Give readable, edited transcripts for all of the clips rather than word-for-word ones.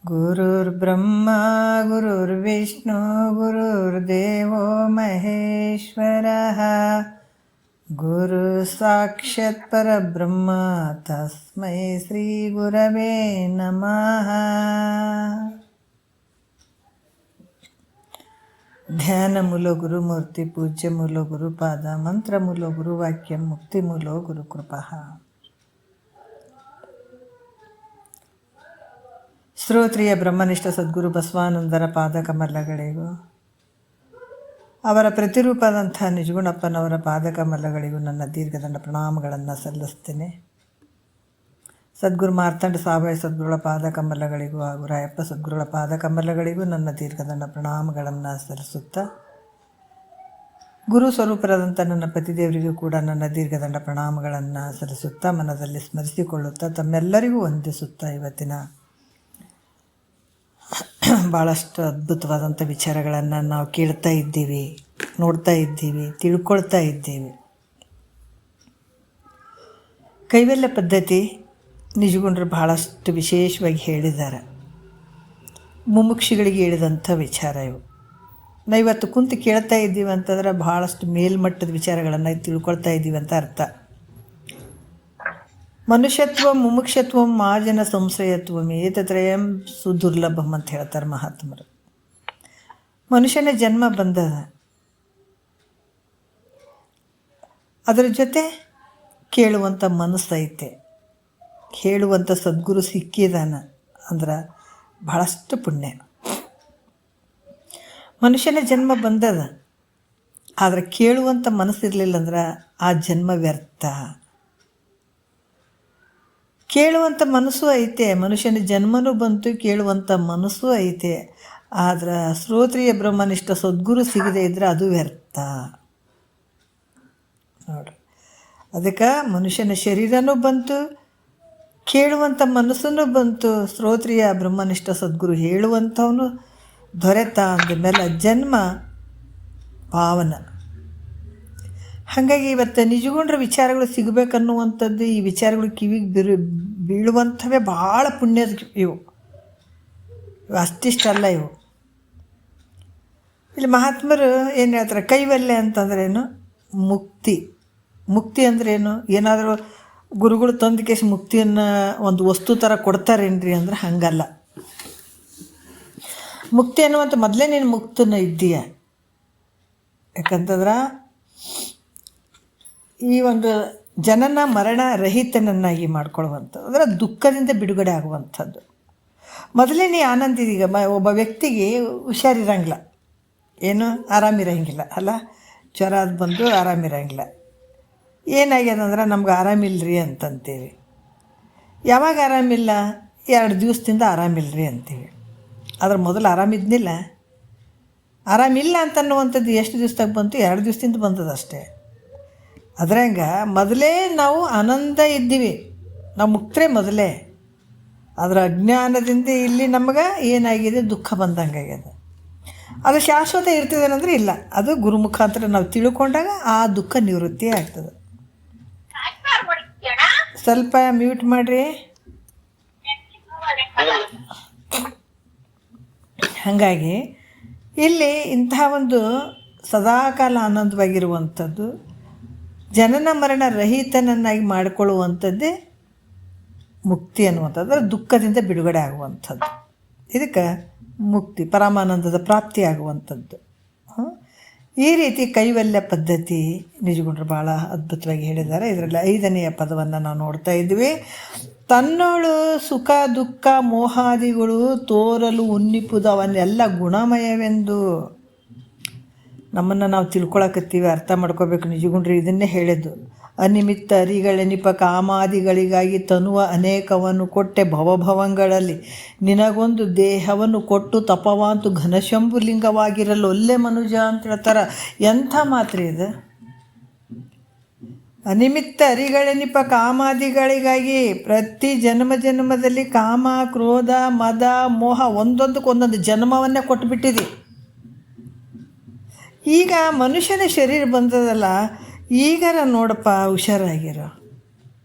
ಗುರುರ್ಬ್ರಹ್ಮ ಗುರುರ್ವಿಷ್ಣು ಗುರುರ್ದೇವೋ ಮಹೇಶ್ವರಃ ಗುರು ಸಾಕ್ಷಾತ್ ಪರಬ್ರಹ್ಮ ತಸ್ಮೈ ಶ್ರೀ ಗುರವೇ ನಮಃ. ಧ್ಯಾನ ಮೂಲ ಗುರುಮೂರ್ತಿ ಪೂಜ್ಯ ಮೂಲ ಗುರುಪಾದ ಮಂತ್ರ ಮೂಲ ಗುರುವಾಕ್ಯ ಮುಕ್ತಿ ಮೂಲ ಗುರುಕೃಪಃ. ಶ್ರೋತ್ರಿಯ ಬ್ರಹ್ಮನಿಷ್ಠ ಸದ್ಗುರು ಬಸವಾನಂದರ ಪಾದಕಮಲಗಳಿಗೂ ಅವರ ಪ್ರತಿರೂಪದಂಥ ನಿಜಗುಣಪ್ಪನವರ ಪಾದಕಮಲಗಳಿಗೂ ನನ್ನ ದೀರ್ಘದಂಡ ಪ್ರಣಾಮಗಳನ್ನು ಸಲ್ಲಿಸ್ತೇನೆ. ಸದ್ಗುರು ಮಾರ್ತಂಡ ಸಾಬಾಯಿ ಸದ್ಗುರುಗಳ ಪಾದಕಮಲಗಳಿಗೂ ಹಾಗೂ ರಾಯಪ್ಪ ಸದ್ಗುರುಗಳ ಪಾದಕಮಲಗಳಿಗೂ ನನ್ನ ದೀರ್ಘದಂಡ ಪ್ರಣಾಮಗಳನ್ನು ಸಲ್ಲಿಸುತ್ತಾ, ಗುರು ಸ್ವರೂಪರಾದಂಥ ನನ್ನ ಪತಿದೇವರಿಗೂ ಕೂಡ ನನ್ನ ದೀರ್ಘದಂಡ ಪ್ರಣಾಮಗಳನ್ನು ಸಲ್ಲಿಸುತ್ತಾ, ಮನದಲ್ಲಿ ಸ್ಮರಿಸಿಕೊಳ್ಳುತ್ತಾ, ತಮ್ಮೆಲ್ಲರಿಗೂ ವಂದಿಸುತ್ತಾ, ಇವತ್ತಿನ ಭಾಳಷ್ಟು ಅದ್ಭುತವಾದಂಥ ವಿಚಾರಗಳನ್ನು ನಾವು ಕೇಳ್ತಾ ಇದ್ದೀವಿ, ನೋಡ್ತಾ ಇದ್ದೀವಿ, ತಿಳ್ಕೊಳ್ತಾ ಇದ್ದೀವಿ. ಕೈವಲ್ಯ ಪದ್ಧತಿ ನಿಜಗುಂಡ್ರು ಭಾಳಷ್ಟು ವಿಶೇಷವಾಗಿ ಹೇಳಿದ್ದಾರೆ. ಮುಮುಕ್ಷಿಗಳಿಗೆ ಹೇಳಿದಂಥ ವಿಚಾರ ಇವು. ನಾವು ಇವತ್ತು ಕುಂತು ಕೇಳ್ತಾ ಇದ್ದೀವಿ ಅಂತಂದ್ರೆ ಭಾಳಷ್ಟು ಮೇಲ್ಮಟ್ಟದ ವಿಚಾರಗಳನ್ನು ತಿಳ್ಕೊಳ್ತಾ ಇದ್ದೀವಿ ಅಂತ ಅರ್ಥ. ಮನುಷ್ಯತ್ವ ಮುಮುಕ್ಷತ್ವ ಮಾಜನ ಸಂಶ್ರಯತ್ವಂ ಏತತ್ರಯಂ ಸುದುರ್ಲಭಂ ಅಂತ ಹೇಳ್ತಾರೆ ಮಹಾತ್ಮರು. ಮನುಷ್ಯನ ಜನ್ಮ ಬಂದದ, ಅದರ ಜೊತೆ ಕೇಳುವಂಥ ಮನಸ್ಸೈತೆ, ಹೇಳುವಂಥ ಸದ್ಗುರು ಸಿಕ್ಕಿದಾನ ಅಂದ್ರೆ ಭಾಳಷ್ಟು ಪುಣ್ಯ. ಮನುಷ್ಯನ ಜನ್ಮ ಬಂದದ, ಆದರೆ ಕೇಳುವಂಥ ಮನಸ್ಸಿರಲಿಲ್ಲ ಅಂದ್ರೆ ಆ ಜನ್ಮ ವ್ಯರ್ಥ. ಕೇಳುವಂಥ ಮನಸ್ಸು ಐತೆ, ಮನುಷ್ಯನ ಜನ್ಮನೂ ಬಂತು, ಕೇಳುವಂಥ ಮನಸ್ಸು ಐತೆ. ಆದ್ರೆ ಶ್ರೋತ್ರಿಯ ಬ್ರಹ್ಮನಿಷ್ಠ ಸದ್ಗುರು ಸಿಗದೆ ಇದ್ದರೆ ಅದು ವ್ಯರ್ಥ ನೋಡ್ರಿ. ಅದಕ್ಕೆ ಮನುಷ್ಯನ ಶರೀರನೂ ಬಂತು, ಕೇಳುವಂಥ ಮನಸ್ಸನ್ನು ಬಂತು, ಶ್ರೋತ್ರಿಯ ಬ್ರಹ್ಮನಿಷ್ಠ ಸದ್ಗುರು ಹೇಳುವಂಥವನು ದೊರೆತ ಅಂದಮೇಲೆ ಜನ್ಮ ಪಾವನ. ಹಾಗಾಗಿ ಇವತ್ತು ನಿಜಗುಂಡ್ರ ವಿಚಾರಗಳು ಸಿಗಬೇಕನ್ನುವಂಥದ್ದು, ಈ ವಿಚಾರಗಳು ಕಿವಿಗೆ ಬೀಳುವಂಥವೇ ಭಾಳ ಪುಣ್ಯದ ಇವು ಅಷ್ಟಿಷ್ಟಲ್ಲ. ಇವು ಇಲ್ಲಿ ಮಹಾತ್ಮರು ಏನು ಹೇಳ್ತಾರೆ, ಕೈವಲ್ಯ ಅಂತಂದ್ರೇನು? ಮುಕ್ತಿ. ಮುಕ್ತಿ ಅಂದ್ರೇನು? ಏನಾದರೂ ಗುರುಗಳು ತಂದು ಕೇಸಿ ಮುಕ್ತಿಯನ್ನು ಒಂದು ವಸ್ತು ಥರ ಕೊಡ್ತಾರೇನ್ರಿ ಅಂದ್ರೆ ಹಾಗಲ್ಲ. ಮುಕ್ತಿ ಅನ್ನುವಂಥ ಮೊದಲೇ ನೀನು ಮುಕ್ತನ ಇದ್ದೀಯ. ಯಾಕಂತಂದ್ರೆ ಈ ಒಂದು ಜನನ ಮರಣ ರಹಿತನನ್ನಾಗಿ ಮಾಡ್ಕೊಳ್ಳುವಂಥದ್ದು, ಅದರ ದುಃಖದಿಂದ ಬಿಡುಗಡೆ ಆಗುವಂಥದ್ದು. ಮೊದಲೇ ನೀ ಆನಂದಿದೀಗ. ಒಬ್ಬ ವ್ಯಕ್ತಿಗೆ ಹುಷಾರಿರಂಗಿಲ್ಲ, ಏನು ಆರಾಮಿರಂಗಿಲ್ಲ ಅಲ್ಲ, ಜ್ವರ ಅದು ಬಂದು ಆರಾಮಿರಂಗಿಲ್ಲ. ಏನಾಗ್ಯದಂದ್ರೆ ನಮ್ಗೆ ಆರಾಮಿಲ್ಲರಿ ಅಂತಂತೀವಿ. ಯಾವಾಗ ಆರಾಮಿಲ್ಲ? 2 ದಿವಸದಿಂದ ಆರಾಮಿಲ್ಲರಿ ಅಂತೀವಿ. ಅದ್ರ ಮೊದಲು ಆರಾಮಿದ್ನಿಲ್ಲ. ಆರಾಮಿಲ್ಲ ಅಂತನ್ನುವಂಥದ್ದು ಎಷ್ಟು ದಿವ್ಸದಾಗ ಬಂತು? 2 ದಿವಸದಿಂದ ಬಂದದಷ್ಟೇ. ಅದ್ರಂಗೆ ಮೊದಲೇ ನಾವು ಆನಂದ ಇದ್ದೀವಿ, ನಾವು ಮುಕ್ತರೆ ಮೊದಲೇ. ಅದರ ಅಜ್ಞಾನದಿಂದ ಇಲ್ಲಿ ನಮಗೆ ಏನಾಗಿದೆ? ದುಃಖ ಬಂದಂಗಾಗ್ಯದ. ಅದು ಶಾಶ್ವತ ಇರ್ತದೇನಂದ್ರೆ ಇಲ್ಲ, ಅದು ಗುರು ಮುಖಾಂತರ ನಾವು ತಿಳ್ಕೊಂಡಾಗ ಆ ದುಃಖ ನಿವೃತ್ತಿ ಆಗ್ತದೆ. ಸ್ವಲ್ಪ ಮ್ಯೂಟ್ ಮಾಡಿರಿ. ಹಾಗಾಗಿ ಇಲ್ಲಿ ಇಂತಹ ಒಂದು ಸದಾಕಾಲ ಆನಂದವಾಗಿರುವಂಥದ್ದು, ಜನನ ಮರಣ ರಹಿತನನ್ನಾಗಿ ಮಾಡಿಕೊಳ್ಳುವಂಥದ್ದೇ ಮುಕ್ತಿ ಅನ್ನುವಂಥದ್ದು, ಅದರ ದುಃಖದಿಂದ ಬಿಡುಗಡೆ ಆಗುವಂಥದ್ದು. ಇದಕ್ಕೆ ಮುಕ್ತಿ, ಪರಮಾನಂದದ ಪ್ರಾಪ್ತಿ ಆಗುವಂಥದ್ದು. ಈ ರೀತಿ ಕೈವಲ್ಯ ಪದ್ಧತಿ ನಿಜಗುಂಡ್ರು ಭಾಳ ಅದ್ಭುತವಾಗಿ ಹೇಳಿದ್ದಾರೆ. ಇದರಲ್ಲಿ 5ನೆಯ ಪದವನ್ನು ನಾವು ನೋಡ್ತಾ ಇದ್ವಿ. ತನ್ನೋಳು ಸುಖ ದುಃಖ ಮೋಹಾದಿಗಳು ತೋರಲು ಉನ್ನಿಪುದು ಅವನ್ನೆಲ್ಲ ಗುಣಮಯವೆಂದು. ನಮ್ಮನ್ನು ನಾವು ತಿಳ್ಕೊಳಕತ್ತೀವಿ, ಅರ್ಥ ಮಾಡ್ಕೋಬೇಕು. ನಿಜಗುಂಡ್ರು ಇದನ್ನೇ ಹೇಳಿದ್ದು. ಅನಿಮಿತ್ತ ಅರಿಗಳೆನಿಪ ಕಾಮಾದಿಗಳಿಗಾಗಿ ತನುವ ಅನೇಕವನ್ನು ಕೊಟ್ಟೆ ಭವಭವಂಗಳಲ್ಲಿ ನಿನಗೊಂದು ದೇಹವನ್ನು ಕೊಟ್ಟು ತಪವಾಂತು ಘನಶಂಭುಲಿಂಗವಾಗಿರಲು ಒಲ್ಲೆ ಮನುಜ ಅಂತ ಹೇಳ್ತಾರೆ. ಎಂಥ ಮಾತ್ರ ಇದು? ಅನಿಮಿತ್ತ ಅರಿಗಳೆನಿಪ ಕಾಮಾದಿಗಳಿಗಾಗಿ ಪ್ರತಿ ಜನ್ಮದಲ್ಲಿ ಕಾಮ ಕ್ರೋಧ ಮದ ಮೋಹ ಒಂದೊಂದಕ್ಕೆ ಒಂದೊಂದು ಜನ್ಮವನ್ನೇ ಕೊಟ್ಟುಬಿಟ್ಟಿದೆ. ಈಗ ಮನುಷ್ಯನ ಶರೀರ ಬಂದದಲ್ಲ, ಈಗಾರ ನೋಡಪ್ಪ ಹುಷಾರಾಗಿರೋ.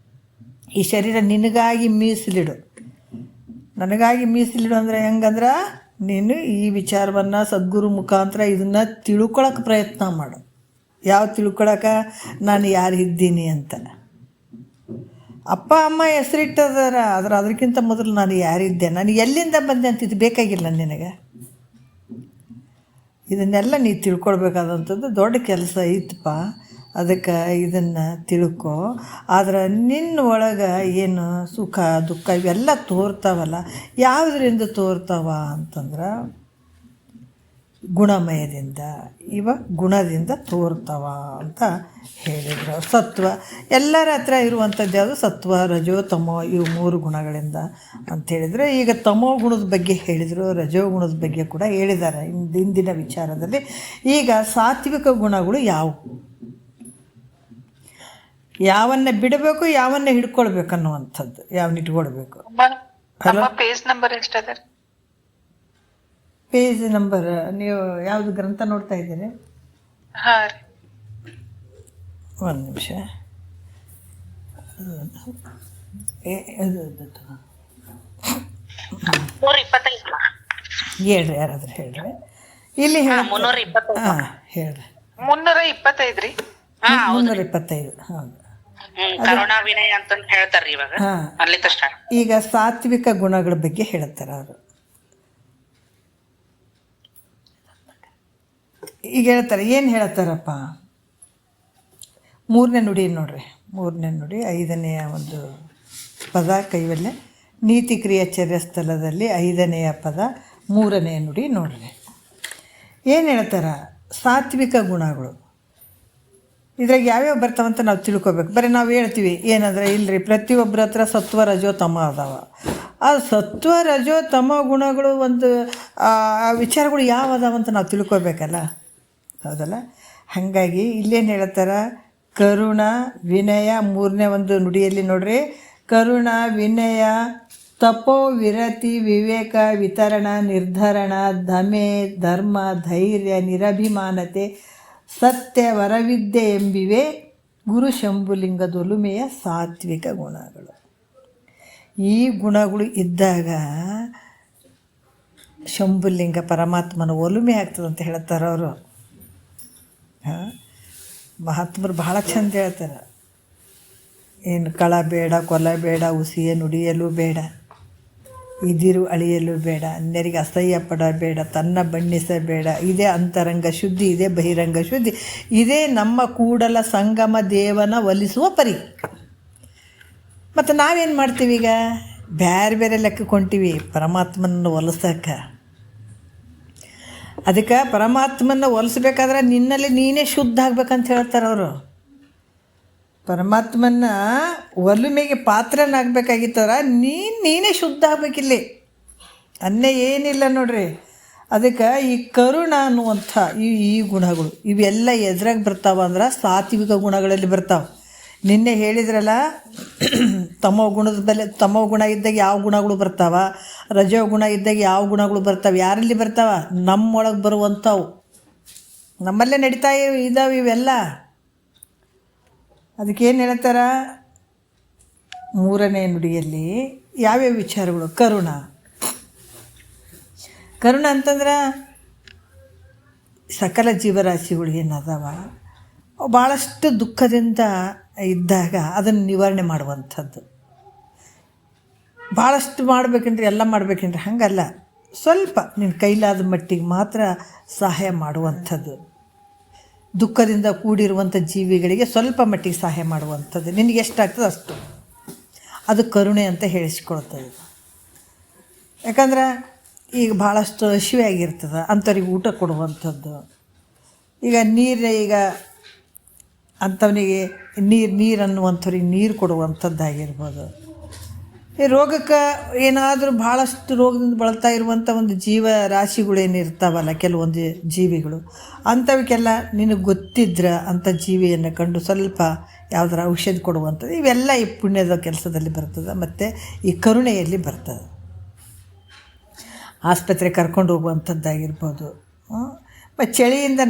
ಈ ಶರೀರ ನಿನಗಾಗಿ ಮೀಸಲಿಡು. ನನಗಾಗಿ ಮೀಸಲಿಡು ಅಂದರೆ ಹೆಂಗಂದ್ರೆ, ನೀನು ಈ ವಿಚಾರವನ್ನು ಸದ್ಗುರು ಮುಖಾಂತರ ಇದನ್ನು ತಿಳ್ಕೊಳಕ್ಕೆ ಪ್ರಯತ್ನ ಮಾಡು. ಯಾವ ತಿಳ್ಕೊಳಕ್ಕೆ? ನಾನು ಯಾರು ಇದ್ದೀನಿ ಅಂತ. ಅಪ್ಪ ಅಮ್ಮ ಹೆಸರಿಟ್ಟದಾರ, ಅದಕ್ಕಿಂತ ಮೊದಲು ನಾನು ಯಾರಿದ್ದೆ, ನಾನು ಎಲ್ಲಿಂದ ಬಂದೆ ಅಂತ ಇದು ಬೇಕಾಗಿಲ್ಲ ನಿನಗೆ. ಇದನ್ನೆಲ್ಲ ನೀ ತಿಳ್ಕೊಳ್ಬೇಕಾದಂಥದ್ದು ದೊಡ್ಡ ಕೆಲಸ ಐತಪ್ಪ. ಅದಕ್ಕೆ ಇದನ್ನು ತಿಳ್ಕೊ. ಆದ್ರೆ ನಿನ್ನ ಒಳಗೆ ಏನು ಸುಖ ದುಃಖ ಇವೆಲ್ಲ ತೋರ್ತಾವಲ್ಲ, ಯಾವುದರಿಂದ ತೋರ್ತಾವ ಅಂತಂದ್ರೆ ಗುಣಮಯದಿಂದ, ಗುಣದಿಂದ ತೋರ್ತಾವ ಅಂತ ಹೇಳಿದರು. ಸತ್ವ ಎಲ್ಲರ ಹತ್ರ ಇರುವಂಥದ್ದು ಯಾವುದು? ಸತ್ವ, ರಜೋ, ತಮೋ, ಇವು 3 ಗುಣಗಳಿಂದ ಅಂಥೇಳಿದರು. ಈಗ ತಮೋ ಗುಣದ ಬಗ್ಗೆ ಹೇಳಿದರು, ರಜೋ ಗುಣದ ಬಗ್ಗೆ ಕೂಡ ಹೇಳಿದ್ದಾರೆ ಹಿಂದಿನ ವಿಚಾರದಲ್ಲಿ. ಈಗ ಸಾತ್ವಿಕ ಗುಣಗಳು ಯಾವುವು, ಯಾವನ್ನ ಬಿಡಬೇಕು, ಯಾವನ್ನ ಹಿಡ್ಕೊಳ್ಬೇಕು ಅನ್ನುವಂಥದ್ದು, ಯಾವನ್ನ ಇಟ್ಕೊಳ್ಬೇಕು. ಪೇಜ್ ನಂಬರ್ ಎಷ್ಟದ? ಪೇಜ್ ನಂಬರ್ ನೀವು ಯಾವುದು ಗ್ರಂಥ ನೋಡ್ತಾ ಇದ್ದೀರಿ? ಒಂದು ನಿಮಿಷ. ಹೇಳ್ರಿ, ಯಾರಾದ್ರೂ ಹೇಳ್ರಿ. ಇಲ್ಲಿ ಹಾಂ ಹೇಳ್ರಿ. 325 ರೀ. 325. ಹೌದು. ಕರುಣಾವಿನಯ ಅಂತ ಹೇಳ್ತಾರ್ರಿ ಇವಾಗ. ಈಗ ಸಾತ್ವಿಕ ಗುಣಗಳ ಬಗ್ಗೆ ಹೇಳ್ತಾರೆ ಅವರು. ಈಗ ಹೇಳ್ತಾರೆ, ಏನು ಹೇಳ್ತಾರಪ್ಪ? 3ನೇ ನುಡಿ ನೋಡ್ರಿ. 3ನೇ ನುಡಿ 5ನೆಯ ಒಂದು ಪದ ಕೈವಲ್ಯ. ನೀತಿ ಕ್ರಿಯಾಚರ್ಯ ಸ್ಥಳದಲ್ಲಿ 5ನೆಯ ಪದ 3ನೇ ನುಡಿ ನೋಡ್ರಿ. ಏನು ಹೇಳ್ತಾರೆ? ಸಾತ್ವಿಕ ಗುಣಗಳು ಇದ್ರಾಗ ಯಾವ್ಯಾವ ಬರ್ತಾವಂತ ನಾವು ತಿಳ್ಕೊಬೇಕು. ಬರೀ ನಾವು ಹೇಳ್ತೀವಿ ಏನಂದ್ರೆ, ಇಲ್ಲರಿ ಪ್ರತಿಯೊಬ್ಬರ ಹತ್ರ ಸತ್ವ ರಜೋ ತಮ ಅದಾವ. ಆ ಸತ್ವ ರಜೋ ತಮ ಗುಣಗಳು ಒಂದು ವಿಚಾರಗಳು ಯಾವ ಅದಾವಂತ ನಾವು ತಿಳ್ಕೊಬೇಕಲ್ಲ, ಹೌದಲ್ಲ? ಹಾಗಾಗಿ ಇಲ್ಲೇನು ಹೇಳ್ತಾರೆ? ಕರುಣ, ವಿನಯ 3ನೇ ಒಂದು ನುಡಿಯಲ್ಲಿ ನೋಡ್ರಿ. ಕರುಣ, ವಿನಯ, ತಪೋ, ವಿರತಿ, ವಿವೇಕ, ವಿತರಣ, ನಿರ್ಧರಣ, ದಮೆ, ಧರ್ಮ, ಧೈರ್ಯ, ನಿರಭಿಮಾನತೆ, ಸತ್ಯ, ವರವಿದ್ಯೆ ಎಂಬಿವೆ ಗುರು ಶಂಭುಲಿಂಗದೊಲುಮೆಯ ಸಾತ್ವಿಕ ಗುಣಗಳು. ಈ ಗುಣಗಳು ಇದ್ದಾಗ ಶಂಭುಲಿಂಗ ಪರಮಾತ್ಮನ ಒಲುಮೆ ಆಗ್ತದಂತ ಹೇಳ್ತಾರೆ ಅವರು. ಮಹಾತ್ಮರು ಭಾಳ ಚಂದ ಹೇಳ್ತಾರೆ. ಏನು ಕಳ ಬೇಡ, ಕೊಲ ಬೇಡ, ಉಸಿಯ ನುಡಿಯಲು ಬೇಡ, ಇದಿರು ಅಳಿಯಲು ಬೇಡ, ಅನ್ಯರಿಗೆ ಅಸಹ್ಯ ಪಡಬೇಡ, ತನ್ನ ಬಣ್ಣಿಸಬೇಡ. ಇದೇ ಅಂತರಂಗ ಶುದ್ಧಿ, ಇದೇ ಬಹಿರಂಗ ಶುದ್ಧಿ, ಇದೇ ನಮ್ಮ ಕೂಡಲ ಸಂಗಮ ದೇವನ ಒಲಿಸುವ ಪರಿ. ಮತ್ತು ನಾವೇನು ಮಾಡ್ತೀವಿ? ಈಗ ಬೇರೆ ಬೇರೆ ಲೆಕ್ಕಕ್ಕೆ ಹೊಂಟೀವಿ ಪರಮಾತ್ಮನ ಒಲಿಸೋಕೆ. ಅದಕ್ಕೆ ಪರಮಾತ್ಮನ ಒಲಿಸ್ಬೇಕಾದ್ರೆ ನಿನ್ನಲ್ಲಿ ನೀನೇ ಶುದ್ಧ ಆಗ್ಬೇಕಂತ ಹೇಳ್ತಾರೆ ಅವರು. ಪರಮಾತ್ಮನ ಒಲುಮೆಗೆ ಪಾತ್ರನಾಗಬೇಕಾಗಿತ್ತಂದ್ರೆ ನೀನೇ ಶುದ್ಧ ಆಗ್ಬೇಕಿಲ್ಲಿ, ಅನ್ನೇ ಏನಿಲ್ಲ ನೋಡ್ರಿ. ಅದಕ್ಕೆ ಈ ಕರುಣ ಅನ್ನುವಂಥ ಈ ಗುಣಗಳು ಇವೆಲ್ಲ ಎದ್ರಾಗ ಬರ್ತಾವ ಅಂದ್ರೆ ಸಾತ್ವಿಕ ಗುಣಗಳಲ್ಲಿ ಬರ್ತಾವೆ. ನಿನ್ನೆ ಹೇಳಿದ್ರಲ್ಲ, ತಮೋ ಗುಣ ಇದ್ದಾಗ ಯಾವ ಗುಣಗಳು ಬರ್ತಾವ, ರಜೋ ಗುಣ ಇದ್ದಾಗ ಯಾವ ಗುಣಗಳು ಬರ್ತಾವೆ, ಯಾರಲ್ಲಿ ಬರ್ತಾವ? ನಮ್ಮೊಳಗೆ ಬರುವಂಥವು, ನಮ್ಮಲ್ಲೇ ನಡೀತಾ ಇದ್ದಾವೆ ಇವೆಲ್ಲ. ಅದಕ್ಕೇನು ಹೇಳ್ತಾರ? 3ನೇ ನುಡಿಯಲ್ಲಿ ಯಾವ್ಯಾವ ವಿಚಾರಗಳು? ಕರುಣ ಅಂತಂದ್ರೆ ಸಕಲ ಜೀವರಾಶಿಗಳು ಏನದಾವ ಭಾಳಷ್ಟು ದುಃಖದಿಂದ ಇದ್ದಾಗ ಅದನ್ನು ನಿವಾರಣೆ ಮಾಡುವಂಥದ್ದು. ಭಾಳಷ್ಟು ಮಾಡ್ಬೇಕಂದ್ರೆ ಎಲ್ಲ ಮಾಡ್ಬೇಕಂದ್ರೆ ಹಾಗಲ್ಲ, ಸ್ವಲ್ಪ ನಿನ್ನ ಕೈಲಾದ ಮಟ್ಟಿಗೆ ಮಾತ್ರ ಸಹಾಯ ಮಾಡುವಂಥದ್ದು. ದುಃಖದಿಂದ ಕೂಡಿರುವಂಥ ಜೀವಿಗಳಿಗೆ ಸ್ವಲ್ಪ ಮಟ್ಟಿಗೆ ಸಹಾಯ ಮಾಡುವಂಥದ್ದು, ನಿನಗೆ ಎಷ್ಟಾಗ್ತದೆ ಅಷ್ಟು. ಅದು ಕರುಣೆ ಅಂತ ಹೇಳಿಸ್ಕೊಳ್ತದೆ. ಯಾಕಂದ್ರೆ ಈಗ ಭಾಳಷ್ಟು ಹಸಿವೆ ಆಗಿರ್ತದೆ, ಅಂಥವ್ರಿಗೆ ಊಟ ಕೊಡುವಂಥದ್ದು. ಈಗ ಅಂಥವನಿಗೆ ನೀರು ಅನ್ನುವಂಥವ್ರಿಗೆ ನೀರು ಕೊಡುವಂಥದ್ದಾಗಿರ್ಬೋದು. ಈ ರೋಗಕ್ಕೆ ಏನಾದರೂ ಭಾಳಷ್ಟು ರೋಗದಿಂದ ಬಳಲ್ತಾ ಇರುವಂಥ ಒಂದು ಜೀವ ರಾಶಿಗಳೇನಿರ್ತಾವಲ್ಲ, ಕೆಲವೊಂದು ಜೀವಿಗಳು, ಅಂಥವಕ್ಕೆಲ್ಲ ನಿನಗೆ ಗೊತ್ತಿದ್ರೆ ಅಂಥ ಜೀವಿಯನ್ನು ಕಂಡು ಸ್ವಲ್ಪ ಯಾವುದರ ಔಷಧಿ ಕೊಡುವಂಥದ್ದು. ಇವೆಲ್ಲ ಈ ಪುಣ್ಯದ ಕೆಲಸದಲ್ಲಿ ಬರ್ತದೆ, ಮತ್ತು ಈ ಕರುಣೆಯಲ್ಲಿ ಬರ್ತದೆ. ಆಸ್ಪತ್ರೆ ಕರ್ಕೊಂಡು ಹೋಗುವಂಥದ್ದಾಗಿರ್ಬೋದು. ಮತ್ತು ಚಳಿಯಿಂದ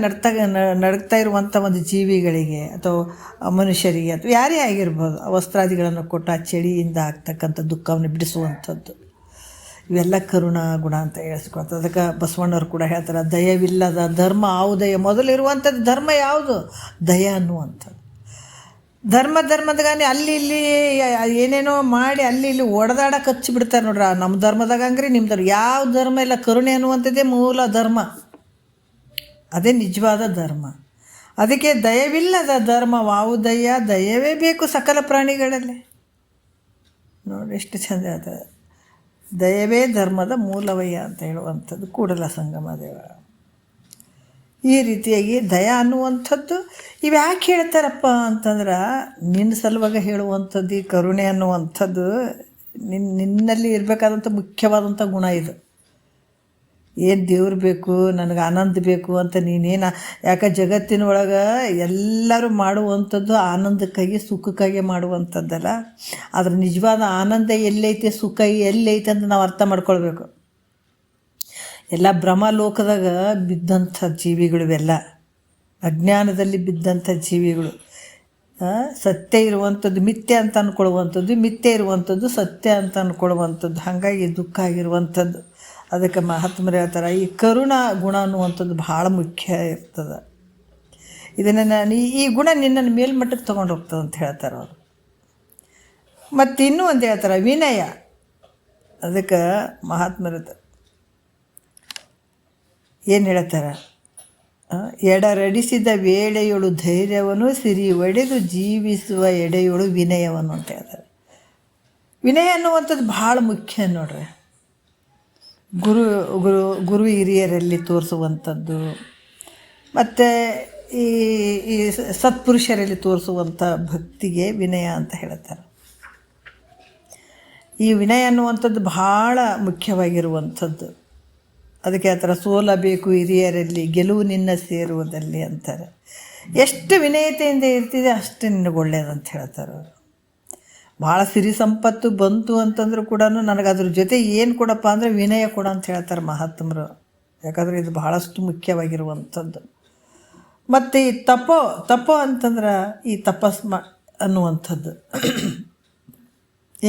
ನಡ್ತಾ ಇರುವಂಥ ಒಂದು ಜೀವಿಗಳಿಗೆ ಅಥವಾ ಮನುಷ್ಯರಿಗೆ ಅಥವಾ ಯಾರೇ ಆಗಿರ್ಬೋದು ಆ ವಸ್ತ್ರಾದಿಗಳನ್ನು ಕೊಟ್ಟು ಆ ಚಳಿಯಿಂದ ಆಗ್ತಕ್ಕಂಥ ದುಃಖವನ್ನು ಬಿಡಿಸುವಂಥದ್ದು, ಇವೆಲ್ಲ ಕರುಣಾ ಗುಣ ಅಂತ ಹೇಳಿಸ್ಕೊಳ್ತದೆ. ಅದಕ್ಕೆ ಬಸವಣ್ಣವ್ರು ಕೂಡ ಹೇಳ್ತಾರೆ, ದಯವಿಲ್ಲದ ಧರ್ಮ ಆವುದಯ. ಮೊದಲಿರುವಂಥದ್ದು ಧರ್ಮ ಯಾವುದು? ದಯ ಅನ್ನುವಂಥದ್ದು. ಧರ್ಮದಾಗಾನೆ ಅಲ್ಲಿ ಇಲ್ಲಿ ಏನೇನೋ ಮಾಡಿ ಅಲ್ಲಿ ಇಲ್ಲಿ ಒಡೆದಾಡಕ್ಕೆ ಹಚ್ಚಿಬಿಡ್ತಾರೆ ನೋಡ್ರಿ. ನಮ್ಮ ಧರ್ಮದಾಗ ಹಂಗ್ರಿ, ನಿಮ್ಮ ಧರ್ಮ ಯಾವ ಧರ್ಮ ಇಲ್ಲ. ಕರುಣೆ ಅನ್ನುವಂಥದ್ದೇ ಮೂಲ ಧರ್ಮ, ಅದೇ ನಿಜವಾದ ಧರ್ಮ. ಅದಕ್ಕೆ ದಯವಿಲ್ಲದ ಧರ್ಮವಾವುದಯ್ಯ, ದಯವೇ ಬೇಕು ಸಕಲ ಪ್ರಾಣಿಗಳಲ್ಲಿ. ನೋಡಿ ಎಷ್ಟು ಚಂದ ಅದ. ದಯವೇ ಧರ್ಮದ ಮೂಲವಯ್ಯ ಅಂತ ಹೇಳುವಂಥದ್ದು ಕೂಡಲ ಸಂಗಮ ದೇವ. ಈ ರೀತಿಯಾಗಿ ದಯ ಅನ್ನುವಂಥದ್ದು ಇವು ಯಾಕೆ ಹೇಳ್ತಾರಪ್ಪ ಅಂತಂದ್ರೆ, ನಿನ್ನ ಸಲುವಾಗಿ ಹೇಳುವಂಥದ್ದು ಈ ಕರುಣೆ ಅನ್ನುವಂಥದ್ದು ನಿನ್ನಲ್ಲಿ ಇರಬೇಕಾದಂಥ ಮುಖ್ಯವಾದಂಥ ಗುಣ ಇದು. ಏನು ದೇವ್ರು ಬೇಕು, ನನಗೆ ಆನಂದ ಬೇಕು ಅಂತ ನೀನೇನು, ಯಾಕೆ ಜಗತ್ತಿನೊಳಗೆ ಎಲ್ಲರೂ ಮಾಡುವಂಥದ್ದು ಆನಂದಕ್ಕಾಗಿ ಸುಖಕ್ಕಾಗಿ ಮಾಡುವಂಥದ್ದಲ್ಲ. ಅದ್ರ ನಿಜವಾದ ಆನಂದ ಎಲ್ಲೈತೆ, ಸುಖ ಎಲ್ಲೈತೆ ಅಂತ ನಾವು ಅರ್ಥ ಮಾಡ್ಕೊಳ್ಬೇಕು. ಎಲ್ಲ ಭ್ರಮಲೋಕದಾಗ ಬಿದ್ದಂಥ ಜೀವಿಗಳು, ಇವೆಲ್ಲ ಅಜ್ಞಾನದಲ್ಲಿ ಬಿದ್ದಂಥ ಜೀವಿಗಳು. ಸತ್ಯ ಇರುವಂಥದ್ದು ಮಿಥ್ಯೆ ಅಂತ ಅಂದ್ಕೊಳ್ಳುವಂಥದ್ದು, ಮಿಥ್ಯೆ ಇರುವಂಥದ್ದು ಸತ್ಯ ಅಂತ ಅಂದ್ಕೊಳ್ಳುವಂಥದ್ದು, ಹಾಗಾಗಿ ದುಃಖ ಆಗಿರುವಂಥದ್ದು. ಅದಕ್ಕೆ ಮಹಾತ್ಮರು ಹೇಳ್ತಾರೆ, ಈ ಕರುಣಾ ಗುಣ ಅನ್ನುವಂಥದ್ದು ಭಾಳ ಮುಖ್ಯ ಇರ್ತದೆ. ಇದನ್ನು ಈ ಗುಣ ನಿನ್ನನ್ನು ಮೇಲ್ಮಟ್ಟಕ್ಕೆ ತೊಗೊಂಡು ಹೋಗ್ತದೆ ಅಂತ ಹೇಳ್ತಾರೆ ಅವರು. ಮತ್ತು ಇನ್ನೂ ಒಂದು ಹೇಳ್ತಾರೆ, ವಿನಯ. ಅದಕ್ಕೆ ಮಹಾತ್ಮರು ಏನು ಹೇಳ್ತಾರೆ, ಎಡರಡಿಸಿದ ವೇಳೆಯೊಳು ಧೈರ್ಯವನ್ನು ಸಿರಿ ಒಡೆದು ಜೀವಿಸುವ ಎಡೆಯೊಳು ವಿನಯವನ್ನು ಅಂತ ಹೇಳ್ತಾರೆ. ವಿನಯ ಅನ್ನುವಂಥದ್ದು ಭಾಳ ಮುಖ್ಯ ನೋಡ್ರಿ. ಗುರು ಹಿರಿಯರಲ್ಲಿ ತೋರಿಸುವಂಥದ್ದು ಮತ್ತು ಈ ಸತ್ಪುರುಷರಲ್ಲಿ ತೋರಿಸುವಂಥ ಭಕ್ತಿಗೆ ವಿನಯ ಅಂತ ಹೇಳ್ತಾರೆ. ಈ ವಿನಯ ಅನ್ನುವಂಥದ್ದು ಭಾಳ ಮುಖ್ಯವಾಗಿರುವಂಥದ್ದು. ಅದಕ್ಕೆ ಆ ಥರ ಸೋಲಬೇಕು ಹಿರಿಯರಲ್ಲಿ, ಗೆಲುವು ನಿನ್ನ ಸೇರುವುದಲ್ಲಿ ಅಂತಾರೆ. ಎಷ್ಟು ವಿನಯತೆಯಿಂದ ಇರ್ತಿದೆ ಅಷ್ಟು ನಿನಗೆ ಒಳ್ಳೆಯದಂತ ಹೇಳ್ತಾರೆ ಅವರು. ಭಾಳ ಸಿರಿ ಸಂಪತ್ತು ಬಂತು ಅಂತಂದ್ರೂ ಕೂಡ ನನಗೆ ಅದ್ರ ಜೊತೆ ಏನು ಕೊಡಪ್ಪ ಅಂದರೆ ವಿನಯ ಕೊಡ ಅಂತ ಹೇಳ್ತಾರೆ ಮಹಾತ್ಮರು. ಯಾಕಂದರೆ ಇದು ಭಾಳಷ್ಟು ಮುಖ್ಯವಾಗಿರುವಂಥದ್ದು. ಮತ್ತು ಈ ತಪೋ ಅಂತಂದ್ರೆ ಈ ಅನ್ನುವಂಥದ್ದು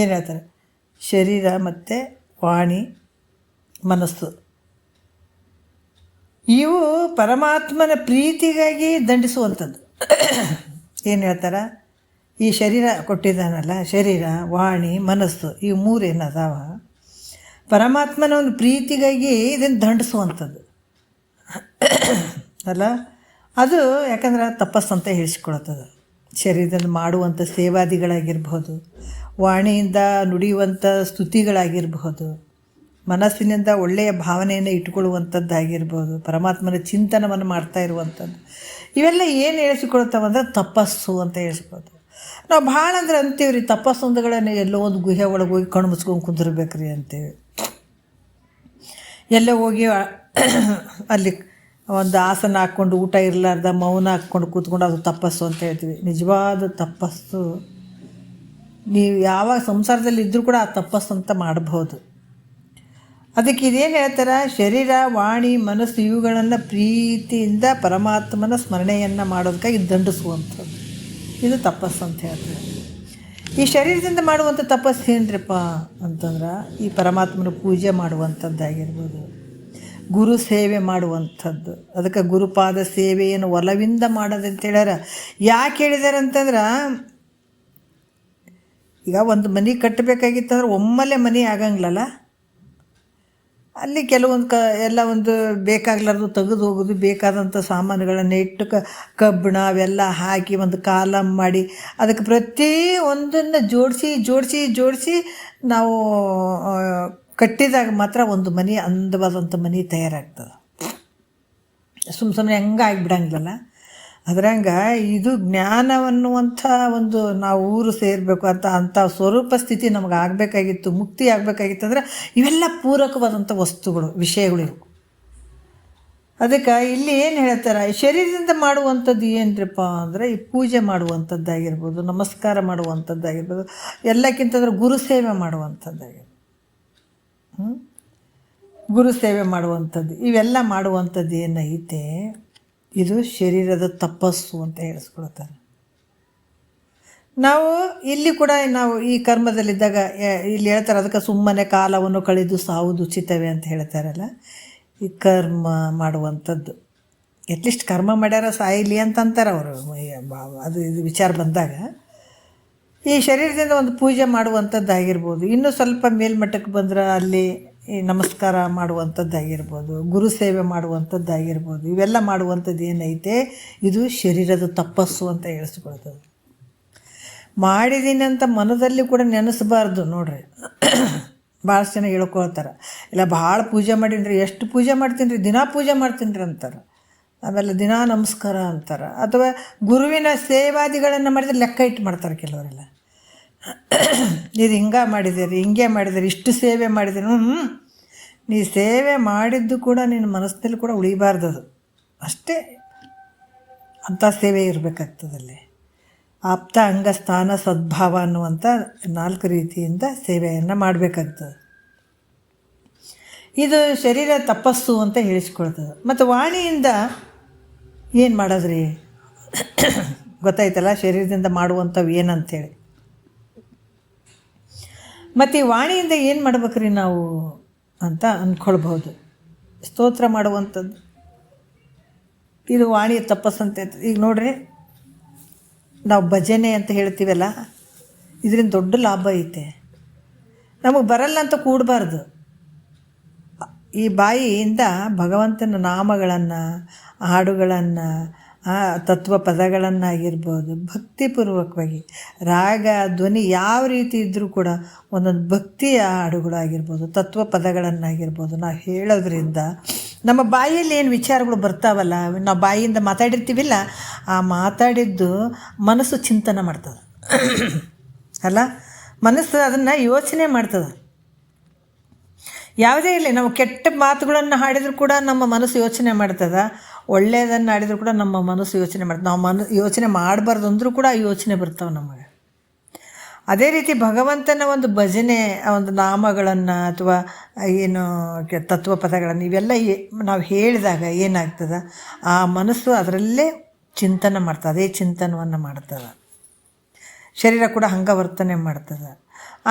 ಏನು ಹೇಳ್ತಾರೆ, ಶರೀರ ಮತ್ತು ವಾಣಿ ಮನಸ್ಸು ಇವು ಪರಮಾತ್ಮನ ಪ್ರೀತಿಗಾಗಿ ದಂಡಿಸುವಂಥದ್ದು. ಏನು ಹೇಳ್ತಾರೆ, ಈ ಶರೀರ ಕೊಟ್ಟಿದ್ದಾನಲ್ಲ, ಶರೀರ ವಾಣಿ ಮನಸ್ಸು ಇವು ಮೂರು ಏನದಾವ ಪರಮಾತ್ಮನ ಒಂದು ಪ್ರೀತಿಗಾಗಿ ಇದನ್ನು ದಂಡಿಸುವಂಥದ್ದು ಅಲ್ಲ. ಅದು ಯಾಕಂದ್ರೆ ತಪಸ್ಸಂತ ಹೇಳಿಸ್ಕೊಳ್ತದೆ. ಶರೀರದಲ್ಲಿ ಮಾಡುವಂಥ ಸೇವಾದಿಗಳಾಗಿರ್ಬೋದು, ವಾಣಿಯಿಂದ ನುಡಿಯುವಂಥ ಸ್ತುತಿಗಳಾಗಿರ್ಬೋದು, ಮನಸ್ಸಿನಿಂದ ಒಳ್ಳೆಯ ಭಾವನೆಯನ್ನು ಇಟ್ಕೊಳ್ಳುವಂಥದ್ದಾಗಿರ್ಬೋದು, ಪರಮಾತ್ಮನ ಚಿಂತನವನ್ನು ಮಾಡ್ತಾ ಇರುವಂಥದ್ದು, ಇವೆಲ್ಲ ಏನು ಹೇಳಿಸಿಕೊಳ್ತಾವಂದ್ರೆ ತಪಸ್ಸು ಅಂತ ಹೇಳಿಸ್ಕೊಳ್ತೇವೆ ನಾವು. ಭಾಳ ಅಂದ್ರೆ ಅಂತೀವಿ ರೀ, ತಪಸ್ಸೊಂದುಗಳನ್ನ ಎಲ್ಲೋ ಒಂದು ಗುಹೆ ಒಳಗೆ ಹೋಗಿ ಕಣ್ಣು ಮುಚ್ಕೊಂಡು ಕುಂದಿರ್ಬೇಕ್ರಿ ಅಂತೇವಿ. ಎಲ್ಲೋ ಹೋಗಿ ಅಲ್ಲಿ ಒಂದು ಆಸನ ಹಾಕ್ಕೊಂಡು ಊಟ ಇರಲಾರ್ದ ಮೌನ ಹಾಕ್ಕೊಂಡು ಕೂತ್ಕೊಂಡು ಅದು ತಪಸ್ಸು ಅಂತ ಹೇಳ್ತೀವಿ. ನಿಜವಾದ ತಪಸ್ಸು ನೀವು ಯಾವಾಗ ಸಂಸಾರದಲ್ಲಿ ಇದ್ದರೂ ಕೂಡ ಆ ತಪಸ್ಸು ಅಂತ ಮಾಡ್ಬೋದು. ಅದಕ್ಕೆ ಇದೇನು ಹೇಳ್ತಾರೆ, ಶರೀರ ವಾಣಿ ಮನಸ್ಸು ಇವುಗಳನ್ನು ಪ್ರೀತಿಯಿಂದ ಪರಮಾತ್ಮನ ಸ್ಮರಣೆಯನ್ನು ಮಾಡೋದಕ್ಕಾಗಿ ದಂಡಿಸುವಂಥದ್ದು, ಇದು ತಪಸ್ಸು ಅಂತ ಹೇಳ್ತಾರೆ. ಈ ಶರೀರದಿಂದ ಮಾಡುವಂಥ ತಪಸ್ಸು ಏನ್ರಿಪ್ಪ ಅಂತಂದ್ರೆ, ಈ ಪರಮಾತ್ಮನ ಪೂಜೆ ಮಾಡುವಂಥದ್ದಾಗಿರ್ಬೋದು, ಗುರು ಸೇವೆ ಮಾಡುವಂಥದ್ದು. ಅದಕ್ಕೆ ಗುರುಪಾದ ಸೇವೆಯನ್ನು ಒಲವಿಂದ ಮಾಡೋದಂತ ಹೇಳ್ಯಾರ. ಯಾಕೆ ಹೇಳಿದಾರೆ ಅಂತಂದ್ರೆ, ಈಗ ಒಂದು ಮನೆ ಕಟ್ಟಬೇಕಾಗಿತ್ತಂದ್ರೆ ಒಮ್ಮೆಲೆ ಮನೆ ಆಗಂಗಿಲ್ಲಲ್ಲ, ಅಲ್ಲಿ ಕೆಲವೊಂದು ಎಲ್ಲ ಒಂದು ಬೇಕಾಗ್ಲಾರ್ದು ತೆಗೆದು ಹೋಗೋದು, ಬೇಕಾದಂಥ ಸಾಮಾನುಗಳನ್ನು ಇಟ್ಟು ಕಬ್ಬಿಣ ಅವೆಲ್ಲ ಹಾಕಿ ಒಂದು ಕಾಲಮ್ ಮಾಡಿ ಅದಕ್ಕೆ ಪ್ರತಿ ಒಂದನ್ನು ಜೋಡಿಸಿ ನಾವು ಕಟ್ಟಿದಾಗ ಮಾತ್ರ ಒಂದು ಮನೆ ಅಂದವಾದಂಥ ಮನೆ ತಯಾರಾಗ್ತದೆ. ಸುಮ್ಮನೆ ಹೆಂಗೆ ಆಗಿಬಿಡಂಗಿಲ್ಲ. ಅದ್ರಂಗೆ ಇದು ಜ್ಞಾನವನ್ನುವಂಥ ಒಂದು ನಾವು ಊರು ಸೇರಬೇಕು ಅಂಥ ಸ್ವರೂಪ ಸ್ಥಿತಿ ನಮಗೆ ಆಗಬೇಕಾಗಿತ್ತು, ಮುಕ್ತಿ ಆಗಬೇಕಾಗಿತ್ತು ಅಂದರೆ ಇವೆಲ್ಲ ಪೂರಕವಾದಂಥ ವಸ್ತುಗಳು, ವಿಷಯಗಳು ಇವು. ಅದಕ್ಕೆ ಇಲ್ಲಿ ಏನು ಹೇಳ್ತಾರೆ, ಶರೀರದಿಂದ ಮಾಡುವಂಥದ್ದು ಏನ್ರಿಪ್ಪ ಅಂದರೆ ಈ ಪೂಜೆ ಮಾಡುವಂಥದ್ದಾಗಿರ್ಬೋದು, ನಮಸ್ಕಾರ ಮಾಡುವಂಥದ್ದಾಗಿರ್ಬೋದು, ಎಲ್ಲಕ್ಕಿಂತಂದ್ರೆ ಗುರು ಸೇವೆ ಮಾಡುವಂಥದ್ದಾಗಿರ್ಬೋದು. ಗುರು ಸೇವೆ ಮಾಡುವಂಥದ್ದು, ಇವೆಲ್ಲ ಮಾಡುವಂಥದ್ದು ಏನೈತೆ ಇದು ಶರೀರದ ತಪಸ್ಸು ಅಂತ ಹೇಳಿಸ್ಕೊಳ್ತಾರೆ. ನಾವು ಇಲ್ಲಿ ಕೂಡ ನಾವು ಈ ಕರ್ಮದಲ್ಲಿದ್ದಾಗ ಇಲ್ಲಿ ಹೇಳ್ತಾರೆ, ಅದಕ್ಕೆ ಸುಮ್ಮನೆ ಕಾಲವನ್ನು ಕಳೆದು ಸಾವುದು ಉಚಿತವೇ ಅಂತ ಹೇಳ್ತಾರಲ್ಲ. ಈ ಕರ್ಮ ಮಾಡುವಂಥದ್ದು ಎಟ್ಲೀಸ್ಟ್ ಕರ್ಮ ಮಾಡ್ಯಾರ ಸಾಯಿಲಿ ಅಂತಂತಾರೆ ಅವರು. ಅದು ಇದು ವಿಚಾರ ಬಂದಾಗ ಈ ಶರೀರದಿಂದ ಒಂದು ಪೂಜೆ ಮಾಡುವಂಥದ್ದಾಗಿರ್ಬೋದು, ಇನ್ನೂ ಸ್ವಲ್ಪ ಮೇಲ್ಮಟ್ಟಕ್ಕೆ ಬಂದ್ರೆ ಅಲ್ಲಿ ಈ ನಮಸ್ಕಾರ ಮಾಡುವಂಥದ್ದಾಗಿರ್ಬೋದು, ಗುರು ಸೇವೆ ಮಾಡುವಂಥದ್ದಾಗಿರ್ಬೋದು, ಇವೆಲ್ಲ ಮಾಡುವಂಥದ್ದು ಏನೈತೆ ಇದು ಶರೀರದ ತಪಸ್ಸು ಅಂತ ಹೇಳಿಸ್ಕೊಳ್ತದೆ. ಮಾಡಿದ್ದೀನಿ ಅಂತ ಮನದಲ್ಲಿ ಕೂಡ ನೆನೆಸಬಾರ್ದು ನೋಡ್ರಿ. ಭಾಳಷ್ಟು ಜನ ಹೇಳ್ಕೊಳ್ತಾರೆ, ಇಲ್ಲ ಭಾಳ ಪೂಜೆ ಮಾಡೀನಿ, ಎಷ್ಟು ಪೂಜೆ ಮಾಡ್ತೀನಿ ರೀ, ದಿನಾ ಪೂಜೆ ಮಾಡ್ತೀನಿ ರೀ ಅಂತಾರೆ. ಆಮೇಲೆ ದಿನಾ ನಮಸ್ಕಾರ ಅಂತಾರೆ. ಅಥವಾ ಗುರುವಿನ ಸೇವಾದಿಗಳನ್ನು ಮಾಡಿದ್ರೆ ಲೆಕ್ಕ ಇಟ್ಟು ಮಾಡ್ತಾರೆ ಕೆಲವರೆಲ್ಲ. ಇದು ಹಿಂಗೆ ಮಾಡಿದ್ದೀರಿ, ಹಿಂಗೆ ಮಾಡಿದ್ದೀರಿ, ಇಷ್ಟು ಸೇವೆ ಮಾಡಿದ್ದೀರಿ. ನೀ ಸೇವೆ ಮಾಡಿದ್ದು ಕೂಡ ನಿನ್ನ ಮನಸ್ಸಿನಲ್ಲಿ ಕೂಡ ಉಳಿಬಾರ್ದದು ಅಷ್ಟೇ. ಅಂಥ ಸೇವೆ ಇರಬೇಕಾಗ್ತದಲ್ಲಿ. ಆಪ್ತ ಅಂಗಸ್ಥಾನ ಸದ್ಭಾವ ಅನ್ನುವಂಥ 4 ರೀತಿಯಿಂದ ಸೇವೆಯನ್ನು ಮಾಡಬೇಕಾಗ್ತದೆ. ಇದು ಶರೀರ ತಪಸ್ಸು ಅಂತ ಹೇಳಿಸ್ಕೊಳ್ತದೆ. ಮತ್ತು ವಾಣಿಯಿಂದ ಏನು ಮಾಡೋದ್ರಿ ಗೊತ್ತಾಯ್ತಲ್ಲ, ಶರೀರದಿಂದ ಮಾಡುವಂಥವು ಏನಂತೇಳಿ. ಮತ್ತು ಈ ವಾಣಿಯಿಂದ ಏನು ಮಾಡ್ಬೇಕ್ರಿ ನಾವು ಅಂತ ಅಂದ್ಕೊಳ್ಬೋದು. ಸ್ತೋತ್ರ ಮಾಡುವಂಥದ್ದು ಇದು ವಾಣಿಯ ತಪಸ್ಸು ಅಂತ. ಈಗ ನೋಡ್ರಿ, ನಾವು ಭಜನೆ ಅಂತ ಹೇಳ್ತೀವಲ್ಲ, ಇದರಿಂದ ದೊಡ್ಡ ಲಾಭ ಐತೆ. ನಮಗೆ ಬರಲ್ಲ ಅಂತ ಕೂಡಬಾರ್ದು. ಈ ಬಾಯಿಯಿಂದ ಭಗವಂತನ ನಾಮಗಳನ್ನು, ಹಾಡುಗಳನ್ನು, ತತ್ವ ಪದಗಳನ್ನಾಗಿರ್ಬೋದು ಭಕ್ತಿಪೂರ್ವಕವಾಗಿ ರಾಗ ಧ್ವನಿ ಯಾವ ರೀತಿ ಇದ್ದರೂ ಕೂಡ ಒಂದೊಂದು ಭಕ್ತಿಯ ಹಾಡುಗಳಾಗಿರ್ಬೋದು, ತತ್ವ ಪದಗಳನ್ನಾಗಿರ್ಬೋದು ನಾವು ಹೇಳೋದ್ರಿಂದ ನಮ್ಮ ಬಾಯಲ್ಲಿ ಏನು ವಿಚಾರಗಳು ಬರ್ತಾವಲ್ಲ, ನಾವು ಬಾಯಿಯಿಂದ ಮಾತಾಡಿರ್ತೀವಿಲ್ಲ, ಆ ಮಾತಾಡಿದ್ದು ಮನಸ್ಸು ಚಿಂತನೆ ಮಾಡ್ತದೆ ಅಲ್ಲ. ಮನಸ್ಸು ಅದನ್ನು ಯೋಚನೆ ಮಾಡ್ತದೆ. ಯಾವುದೇ ಇರಲಿ, ನಾವು ಕೆಟ್ಟ ಮಾತುಗಳನ್ನು ಹಾಡಿದರೂ ಕೂಡ ನಮ್ಮ ಮನಸ್ಸು ಯೋಚನೆ ಮಾಡ್ತದೆ, ಒಳ್ಳೆಯದನ್ನು ಆಡಿದರೂ ಕೂಡ ನಮ್ಮ ಮನಸ್ಸು ಯೋಚನೆ ಮಾಡ್ತದೆ. ನಾವು ಯೋಚನೆ ಮಾಡಬಾರ್ದು ಅಂದರೂ ಕೂಡ ಯೋಚನೆ ಬರ್ತಾವೆ ನಮಗೆ. ಅದೇ ರೀತಿ ಭಗವಂತನ ಒಂದು ಭಜನೆ, ಒಂದು ನಾಮಗಳನ್ನು ಅಥವಾ ಏನು ತತ್ವ ಪದಗಳನ್ನು ಇವೆಲ್ಲ ನಾವು ಹೇಳಿದಾಗ ಏನಾಗ್ತದೆ, ಆ ಮನಸ್ಸು ಅದರಲ್ಲೇ ಚಿಂತನೆ ಮಾಡ್ತದೆ, ಅದೇ ಚಿಂತನವನ್ನು ಮಾಡ್ತದೆ. ಶರೀರ ಕೂಡ ಹಂಗೆ ವರ್ತನೆ ಮಾಡ್ತದೆ.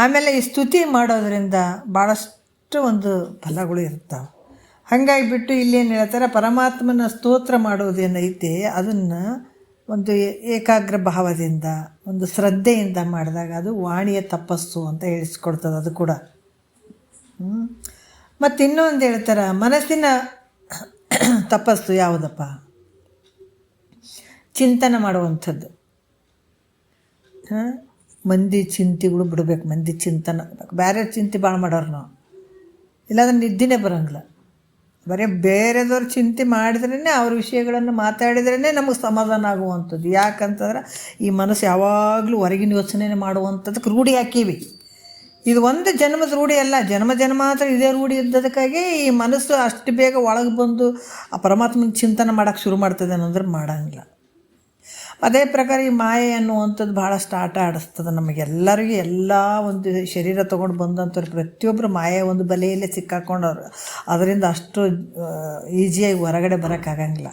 ಆಮೇಲೆ ಈ ಸ್ತುತಿ ಮಾಡೋದರಿಂದ ಭಾಳಷ್ಟು ಒಂದು ಫಲಗಳು ಇರ್ತಾವೆ. ಹಾಗಾಗಿಬಿಟ್ಟು ಇಲ್ಲೇನು ಹೇಳ್ತಾರೆ, ಪರಮಾತ್ಮನ ಸ್ತೋತ್ರ ಮಾಡೋದೇನೈತೆ ಅದನ್ನು ಒಂದು ಏಕಾಗ್ರ ಭಾವದಿಂದ, ಒಂದು ಶ್ರದ್ಧೆಯಿಂದ ಮಾಡಿದಾಗ ಅದು ವಾಣಿಯ ತಪಸ್ಸು ಅಂತ ಹೇಳಿಸ್ಕೊಡ್ತದೆ. ಅದು ಕೂಡ ಮತ್ತು ಇನ್ನೊಂದು ಹೇಳ್ತಾರೆ, ಮನಸ್ಸಿನ ತಪಸ್ಸು ಯಾವುದಪ್ಪ, ಚಿಂತನೆ ಮಾಡುವಂಥದ್ದು. ಮಂದಿ ಚಿಂತೆಗಳು ಬಿಡಬೇಕು, ಮಂದಿ ಚಿಂತನೆ, ಬೇರೆ ಚಿಂತೆ ಭಾಳ ಮಾಡೋರು ನಾವು, ಇಲ್ಲಾಂದ್ರೆ ನಿದ್ದೆನೇ ಬರೋಂಗಿಲ್ಲ. ಬರೀ ಬೇರೆದವ್ರ ಚಿಂತೆ ಮಾಡಿದ್ರೇ, ಅವ್ರ ವಿಷಯಗಳನ್ನು ಮಾತಾಡಿದ್ರೇ ನಮಗೆ ಸಮಾಧಾನ ಆಗುವಂಥದ್ದು. ಯಾಕಂತಂದ್ರೆ ಈ ಮನಸ್ಸು ಯಾವಾಗಲೂ ಹೊರಗಿನ ಯೋಚನೆ ಮಾಡುವಂಥದ್ದಕ್ಕೆ ರೂಢಿ ಹಾಕೀವಿ. ಇದು ಒಂದು ಜನ್ಮದ ರೂಢಿ ಅಲ್ಲ, ಜನ್ಮಾಂತರ ಇದೇ ರೂಢಿ ಇದ್ದದಕ್ಕಾಗಿ ಈ ಮನಸ್ಸು ಅಷ್ಟು ಬೇಗ ಒಳಗೆ ಬಂದು ಆ ಪರಮಾತ್ಮನ ಚಿಂತನೆ ಮಾಡೋಕ್ಕೆ ಶುರು ಮಾಡ್ತದೆ ಅನ್ನೋದ್ರೆ ಮಾಡೋಂಗಿಲ್ಲ. ಅದೇ ಪ್ರಕಾರ ಈ ಮಾಯೆ ಅನ್ನುವಂಥದ್ದು ಭಾಳಷ್ಟು ಆಟ ಆಡಿಸ್ತದೆ ನಮಗೆಲ್ಲರಿಗೂ. ಎಲ್ಲ ಒಂದು ಶರೀರ ತೊಗೊಂಡು ಬಂದಂಥವ್ರು ಪ್ರತಿಯೊಬ್ಬರು ಮಾಯೆ ಒಂದು ಬಲೆಯಲ್ಲೇ ಸಿಕ್ಕಾಕೊಂಡವ್ರು. ಅದರಿಂದ ಅಷ್ಟು ಈಸಿಯಾಗಿ ಹೊರಗಡೆ ಬರೋಕ್ಕಾಗಂಗಿಲ್ಲ.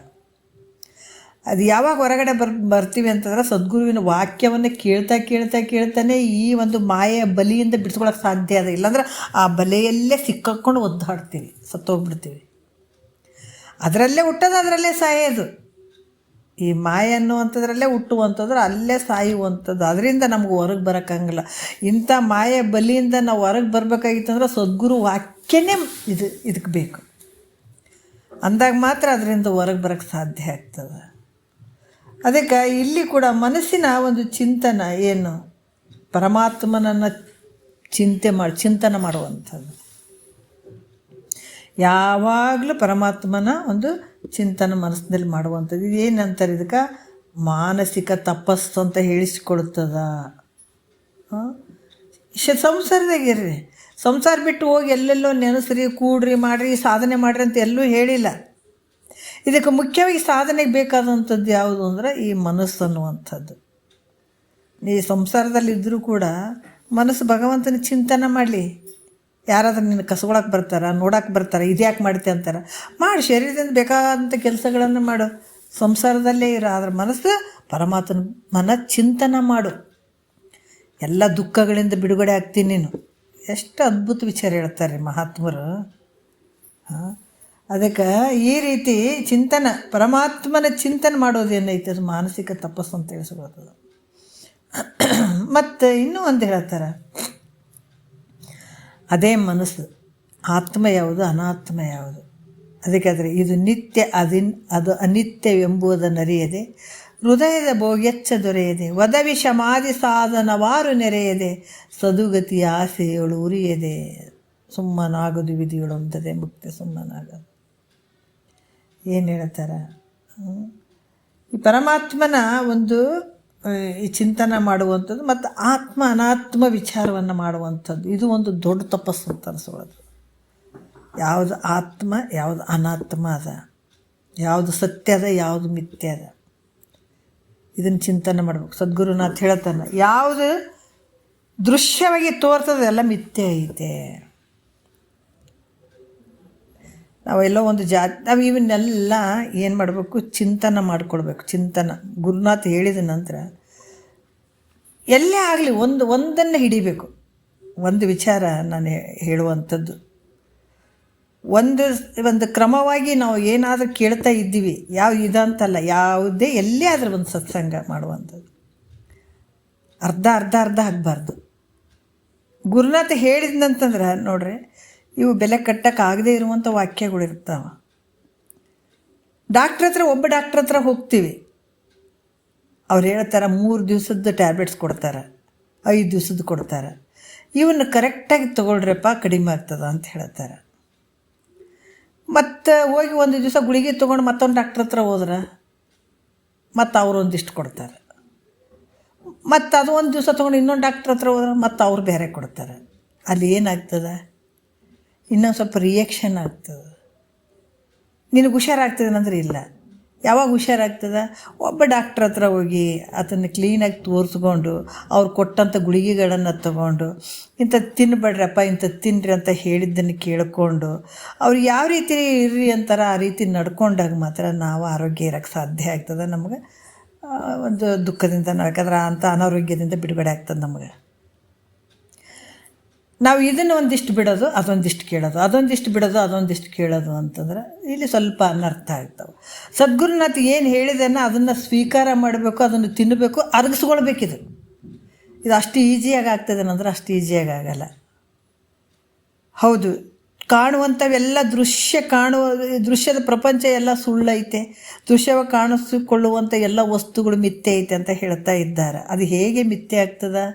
ಅದು ಯಾವಾಗ ಹೊರಗಡೆ ಬರ್ತೀವಿ ಅಂತಂದ್ರೆ ಸದ್ಗುರುವಿನ ವಾಕ್ಯವನ್ನು ಕೇಳ್ತಾನೆ ಈ ಒಂದು ಮಾಯೆಯ ಬಲಿಯಿಂದ ಬಿಡಿಸ್ಕೊಳಕ್ಕೆ ಸಾಧ್ಯ ಅದ. ಇಲ್ಲಾಂದ್ರೆ ಆ ಬಲೆಯಲ್ಲೇ ಸಿಕ್ಕಾಕೊಂಡು ಒದ್ದಾಡ್ತೀವಿ, ಸತ್ತೋಗ್ಬಿಡ್ತೀವಿ. ಅದರಲ್ಲೇ ಹುಟ್ಟೋದು, ಅದರಲ್ಲೇ ಸಾಯೋದು. ಈ ಮಾಯೆ ಅನ್ನುವಂಥದ್ರಲ್ಲೇ ಹುಟ್ಟುವಂಥದ್ದು, ಅಲ್ಲೇ ಸಾಯುವಂಥದ್ದು. ಅದರಿಂದ ನಮ್ಗೆ ಹೊರಗೆ ಬರೋಕ್ಕಾಗಲ್ಲ. ಇಂಥ ಮಾಯೆ ಬಲಿಯಿಂದ ನಾವು ಹೊರಗೆ ಬರಬೇಕಾಗಿತ್ತಂದ್ರೆ ಸದ್ಗುರು ವಾಕ್ಯನೇ ಇದಕ್ಕೆ ಬೇಕು. ಅಂದಾಗ ಮಾತ್ರ ಅದರಿಂದ ಹೊರಗೆ ಬರೋಕ್ಕೆ ಸಾಧ್ಯ ಆಗ್ತದೆ. ಅದಕ್ಕೆ ಇಲ್ಲಿ ಕೂಡ ಮನಸ್ಸಿನ ಒಂದು ಚಿಂತನೆ ಏನು, ಪರಮಾತ್ಮನನ್ನು ಚಿಂತನೆ ಮಾಡುವಂಥದ್ದು. ಯಾವಾಗಲೂ ಪರಮಾತ್ಮನ ಒಂದು ಚಿಂತನೆ ಮನಸ್ಸಿನಲ್ಲಿ ಮಾಡುವಂಥದ್ದು. ಇದೇನಂತಾರೆ, ಇದಕ್ಕೆ ಮಾನಸಿಕ ತಪಸ್ಸು ಅಂತ ಹೇಳಿಸಿಕೊಡ್ತದ. ಸಂಸಾರದಾಗಿರ್ರಿ, ಸಂಸಾರ ಬಿಟ್ಟು ಹೋಗಿ ಎಲ್ಲೆಲ್ಲೋ ನೆನೆಸ್ರಿ, ಕೂಡ್ರಿ, ಮಾಡಿರಿ, ಸಾಧನೆ ಮಾಡಿರಿ ಅಂತ ಎಲ್ಲೂ ಹೇಳಿಲ್ಲ. ಇದಕ್ಕೆ ಮುಖ್ಯವಾಗಿ ಸಾಧನೆಗೆ ಬೇಕಾದಂಥದ್ದು ಯಾವುದು ಅಂದರೆ ಈ ಮನಸ್ಸು ಅನ್ನುವಂಥದ್ದು. ಈ ಸಂಸಾರದಲ್ಲಿದ್ದರೂ ಕೂಡ ಮನಸ್ಸು ಭಗವಂತನ ಚಿಂತನೆ ಮಾಡಲಿ. ಯಾರಾದ್ರೂ ನಿನ್ನ ಕಸ್ಕೊಳಕ್ಕೆ ಬರ್ತಾರೆ, ನೋಡಕ್ಕೆ ಬರ್ತಾರೆ, ಇದ್ಯಾಕೆ ಮಾಡ್ತೆ ಅಂತಾರೆ. ಮಾಡಿ, ಶರೀರದಿಂದ ಬೇಕಾದಂಥ ಕೆಲಸಗಳನ್ನು ಮಾಡು, ಸಂಸಾರದಲ್ಲೇ ಇರೋ. ಅದ್ರ ಮನಸ್ಸು ಪರಮಾತ್ಮನ ಚಿಂತನೆ ಮಾಡು, ಎಲ್ಲ ದುಃಖಗಳಿಂದ ಬಿಡುಗಡೆ ಆಗ್ತೀನಿ ನೀನು. ಎಷ್ಟು ಅದ್ಭುತ ವಿಚಾರ ಹೇಳ್ತಾರೆ ಮಹಾತ್ಮರು. ಅದಕ್ಕೆ ಈ ರೀತಿ ಚಿಂತನೆ, ಪರಮಾತ್ಮನ ಚಿಂತನೆ ಮಾಡೋದೇನೈತೆ ಅದು ಮಾನಸಿಕ ತಪಸ್ಸು ಅಂತ ತಿಳಿಸ್ಬೋದು. ಮತ್ತು ಇನ್ನೂ ಒಂದು ಹೇಳ್ತಾರೆ, ಅದೇ ಮನಸ್ಸು, ಆತ್ಮ ಯಾವುದು ಅನಾತ್ಮ ಯಾವುದು. ಅದಕ್ಕಾದರೆ ಇದು ನಿತ್ಯ ಅದು ಅನಿತ್ಯವೆಂಬುದನ್ನರಿಯದೆ, ಹೃದಯದ ಭೋಗ್ಯಚ್ಚ ದೊರೆಯದೆ, ವದವಿ ಶಮಾಧಿ ಸಾಧನವಾರು ನೆರೆಯದೆ, ಸದುಗತಿಯ ಆಸೆಯಳು ಉರಿಯದೆ, ಸುಮ್ಮನಾಗದು ವಿಧಿಗಳೊಂದದೆ ಮುಕ್ತಿ ಸುಮ್ಮನಾಗದು. ಏನು ಹೇಳ್ತಾರೆ, ಈ ಪರಮಾತ್ಮನ ಒಂದು ಈ ಚಿಂತನೆ ಮಾಡುವಂಥದ್ದು ಮತ್ತು ಆತ್ಮ ಅನಾತ್ಮ ವಿಚಾರವನ್ನು ಮಾಡುವಂಥದ್ದು, ಇದು ಒಂದು ದೊಡ್ಡ ತಪಸ್ಸು ಅಂತ ಅನಿಸ್ಕೊಳ್ಳೋದು. ಯಾವುದು ಆತ್ಮ, ಯಾವುದು ಅನಾತ್ಮ ಅದ, ಯಾವುದು ಸತ್ಯ ಅದ, ಯಾವುದು ಮಿಥ್ಯ ಅದ, ಇದನ್ನು ಚಿಂತನೆ ಮಾಡ್ಬೇಕು. ಸದ್ಗುರುನಾಥ್ ಹೇಳ್ತಾನೆ, ಯಾವುದು ದೃಶ್ಯವಾಗಿ ತೋರ್ತದೆ ಎಲ್ಲ ಮಿಥ್ಯೆ ಐತೆ. ನಾವೆಲ್ಲೋ ಒಂದು ನಾವು ಇವನ್ನೆಲ್ಲ ಏನು ಮಾಡಬೇಕು, ಚಿಂತನೆ ಮಾಡಿಕೊಡ್ಬೇಕು. ಚಿಂತನೆ ಗುರುನಾಥ್ ಹೇಳಿದ ನಂತರ ಎಲ್ಲೇ ಆಗಲಿ ಒಂದನ್ನು ಹಿಡಿಬೇಕು. ಒಂದು ವಿಚಾರ ನಾನು ಹೇಳುವಂಥದ್ದು, ಒಂದು ಕ್ರಮವಾಗಿ ನಾವು ಏನಾದರೂ ಕೇಳ್ತಾ ಇದ್ದೀವಿ, ಇದಂತಲ್ಲ, ಯಾವುದೇ ಎಲ್ಲೇ ಆದರೂ ಒಂದು ಸತ್ಸಂಗ ಮಾಡುವಂಥದ್ದು ಅರ್ಧ ಆಗಬಾರ್ದು. ಗುರುನಾಥ ಹೇಳಿದ್ನಂತಂದ್ರೆ ನೋಡ್ರಿ, ಇವು ಬೆಲೆ ಕಟ್ಟೋಕ್ಕಾಗದೇ ಇರುವಂಥ ವಾಕ್ಯಗಳಿರ್ತಾವೆ. ಒಬ್ಬ ಡಾಕ್ಟ್ರ್ ಹತ್ರ ಹೋಗ್ತೀವಿ, ಅವ್ರು ಹೇಳ್ತಾರೆ 3 ದಿವಸದ ಟ್ಯಾಬ್ಲೆಟ್ಸ್ ಕೊಡ್ತಾರೆ, 5 ದಿವಸದ್ದು ಕೊಡ್ತಾರೆ. ಇವನ್ನ ಕರೆಕ್ಟಾಗಿ ತೊಗೊಳ್ರಪ್ಪ, ಕಡಿಮೆ ಆಗ್ತದೆ ಅಂತ ಹೇಳ್ತಾರೆ. ಮತ್ತು ಹೋಗಿ 1 ದಿವಸ ಗುಳಿಗೆ ತೊಗೊಂಡು ಮತ್ತೊಂದು ಡಾಕ್ಟ್ರ್ ಹತ್ರ ಹೋದ್ರೆ ಮತ್ತು ಅವರು ಒಂದಿಷ್ಟು ಕೊಡ್ತಾರೆ. ಮತ್ತು ಅದು 1 ದಿವಸ ತೊಗೊಂಡು ಇನ್ನೊಂದು ಡಾಕ್ಟ್ರ್ ಹತ್ರ ಹೋದ್ರೆ ಮತ್ತು ಅವ್ರು ಬೇರೆ ಕೊಡ್ತಾರೆ. ಅಲ್ಲಿ ಏನಾಗ್ತದೆ, ಇನ್ನೊಂದು ಸ್ವಲ್ಪ ರಿಯಾಕ್ಷನ್ ಆಗ್ತದೆ. ನಿನಗೆ ಹುಷಾರಾಗ್ತದೆ ಅಂದರೆ ಇಲ್ಲ. ಯಾವಾಗ ಹುಷಾರಾಗ್ತದೆ, ಒಬ್ಬ ಡಾಕ್ಟ್ರ್ ಹತ್ರ ಹೋಗಿ ಅದನ್ನು ಕ್ಲೀನಾಗಿ ತೋರಿಸ್ಕೊಂಡು ಅವ್ರು ಕೊಟ್ಟಂಥ ಗುಳಿಗೆಗಳನ್ನು ತೊಗೊಂಡು, ಇಂಥದ್ದು ತಿನ್ನಬೇಡ್ರಪ್ಪ, ಇಂಥದ್ದು ತಿನ್ನಿರಿ ಅಂತ ಹೇಳಿದ್ದನ್ನು ಕೇಳಿಕೊಂಡು ಅವ್ರು ಯಾವ ರೀತಿ ಇರ್ರಿ ಅಂತಾರೆ ಆ ರೀತಿ ನಡ್ಕೊಂಡಾಗ ಮಾತ್ರ ನಾವು ಆರೋಗ್ಯ ಇರೋಕ್ಕೆ ಸಾಧ್ಯ ಆಗ್ತದೆ. ನಮಗೆ ಒಂದು ದುಃಖದಿಂದ ಯಾಕಂದ್ರೆ ಅಂಥ ಅನಾರೋಗ್ಯದಿಂದ ಬಿಡುಗಡೆ ಆಗ್ತದೆ ನಮಗೆ. ನಾವು ಇದನ್ನು ಒಂದಿಷ್ಟು ಬಿಡೋದು, ಅದೊಂದಿಷ್ಟು ಕೇಳೋದು, ಅದೊಂದಿಷ್ಟು ಬಿಡೋದು, ಅದೊಂದಿಷ್ಟು ಕೇಳೋದು ಅಂತಂದ್ರೆ ಇಲ್ಲಿ ಸ್ವಲ್ಪ ಅನರ್ಥ ಆಗ್ತವೆ. ಸದ್ಗುರುನಾಥ್ ಏನು ಹೇಳಿದೆನೋ ಅದನ್ನು ಸ್ವೀಕಾರ ಮಾಡಬೇಕು, ಅದನ್ನು ತಿನ್ನಬೇಕು, ಅರಗಿಸ್ಕೊಳ್ಬೇಕಿದು. ಇದು ಅಷ್ಟು ಈಸಿಯಾಗಿ ಆಗ್ತದೇನಂದ್ರೆ ಅಷ್ಟು ಈಸಿಯಾಗಿ ಆಗಲ್ಲ. ಹೌದು, ಕಾಣುವಂಥವೆಲ್ಲ ದೃಶ್ಯದ ಪ್ರಪಂಚ ಎಲ್ಲ ಸುಳ್ಳೈತೆ, ದೃಶ್ಯವಾಗಿ ಕಾಣಿಸಿಕೊಳ್ಳುವಂಥ ಎಲ್ಲ ವಸ್ತುಗಳು ಮಿಥ್ಯೆ ಐತೆ ಅಂತ ಹೇಳ್ತಾ ಇದ್ದಾರೆ. ಅದು ಹೇಗೆ ಮಿಥ್ಯೆ ಆಗ್ತದ,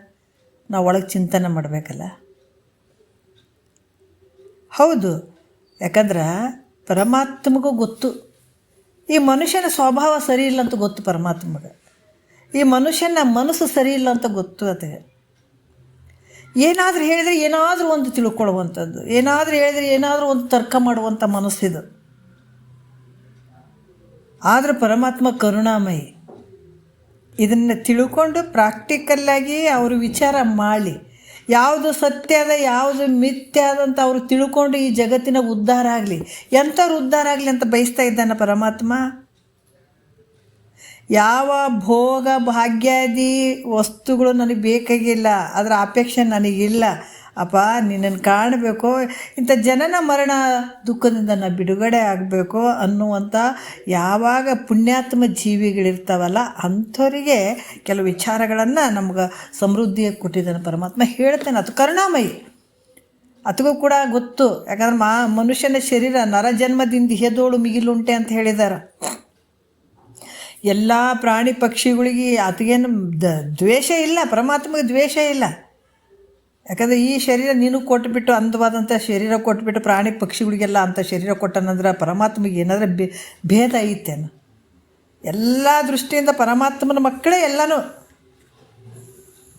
ನಾವು ಒಳಗೆ ಚಿಂತನೆ ಮಾಡಬೇಕಲ್ಲ. ಹೌದು, ಯಾಕಂದ್ರೆ ಪರಮಾತ್ಮಗೂ ಗೊತ್ತು ಈ ಮನುಷ್ಯನ ಸ್ವಭಾವ ಸರಿ ಇಲ್ಲ ಅಂತ ಗೊತ್ತು ಪರಮಾತ್ಮಗೆ. ಈ ಮನುಷ್ಯನ ಮನಸ್ಸು ಸರಿ ಇಲ್ಲ ಅಂತ ಗೊತ್ತು. ಅದಕ್ಕೆ ಏನಾದರೂ ಹೇಳಿದರೆ ಏನಾದರೂ ಒಂದು ತಿಳ್ಕೊಳ್ಳುವಂಥದ್ದು, ಏನಾದರೂ ಹೇಳಿದರೆ ಏನಾದರೂ ಒಂದು ತರ್ಕ ಮಾಡುವಂಥ ಮನಸ್ಸಿದು. ಆದರೆ ಪರಮಾತ್ಮ ಕರುಣಾಮಯಿ. ಇದನ್ನು ತಿಳ್ಕೊಂಡು ಪ್ರಾಕ್ಟಿಕಲ್ಲಾಗಿ ಅವರು ವಿಚಾರ ಮಾಡಿ ಯಾವುದು ಸತ್ಯ ಅದ ಯಾವುದು ಮಿಥ್ಯ ಅದಂತ ಅವರು ತಿಳ್ಕೊಂಡು ಈ ಜಗತ್ತಿನ ಉದ್ಧಾರ ಆಗಲಿ, ಎಂಥವ್ರು ಉದ್ಧಾರ ಆಗಲಿ ಅಂತ ಬಯಸ್ತಾ ಇದ್ದಾನೆ ಪರಮಾತ್ಮ. ಯಾವ ಭೋಗ ಭಾಗ್ಯಾದಿ ವಸ್ತುಗಳು ನನಗೆ ಬೇಕಾಗಿಲ್ಲ, ಅದರ ಅಪೇಕ್ಷೆ ನನಗಿಲ್ಲ. ಅಪ್ಪ ನಿನ್ನನ್ನು ಕಾಣಬೇಕು, ಇಂಥ ಜನನ ಮರಣ ದುಃಖದಿಂದ ನಾನು ಬಿಡುಗಡೆ ಆಗಬೇಕು ಅನ್ನುವಂಥ ಯಾವಾಗ ಪುಣ್ಯಾತ್ಮ ಜೀವಿಗಳಿರ್ತಾವಲ್ಲ ಅಂಥವರಿಗೆ ಕೆಲವು ವಿಚಾರಗಳನ್ನು ನಮ್ಗೆ ಸಮೃದ್ಧಿಯಾಗಿ ಕೊಟ್ಟಿದ್ದಾನೆ ಪರಮಾತ್ಮ. ಹೇಳ್ತೇನೆ, ಅದು ಕರುಣಾಮಯಿ. ಅದಕ್ಕೂ ಕೂಡ ಗೊತ್ತು, ಯಾಕಂದ್ರೆ ಮನುಷ್ಯನ ಶರೀರ ನರಜನ್ಮದಿಂದ ಹೆದೋಳು ಮಿಗಿಲುಂಟೆ ಅಂತ ಹೇಳಿದ್ದಾರೆ. ಎಲ್ಲ ಪ್ರಾಣಿ ಪಕ್ಷಿಗಳಿಗೆ ಆತಗೇನು ದ್ವೇಷ ಇಲ್ಲ, ಪರಮಾತ್ಮಗೆ ದ್ವೇಷ ಇಲ್ಲ. ಯಾಕಂದರೆ ಈ ಶರೀರ ನೀನು ಕೊಟ್ಟುಬಿಟ್ಟು ಅಂದವಾದಂಥ ಶರೀರ ಕೊಟ್ಬಿಟ್ಟು ಪ್ರಾಣಿ ಪಕ್ಷಿಗಳಿಗೆಲ್ಲ ಅಂಥ ಶರೀರ ಕೊಟ್ಟನಂದ್ರೆ ಪರಮಾತ್ಮಗೆ ಏನಾದರೂ ಭೇದ ಐತೇನು? ಎಲ್ಲ ದೃಷ್ಟಿಯಿಂದ ಪರಮಾತ್ಮನ ಮಕ್ಕಳೇ ಎಲ್ಲನೂ,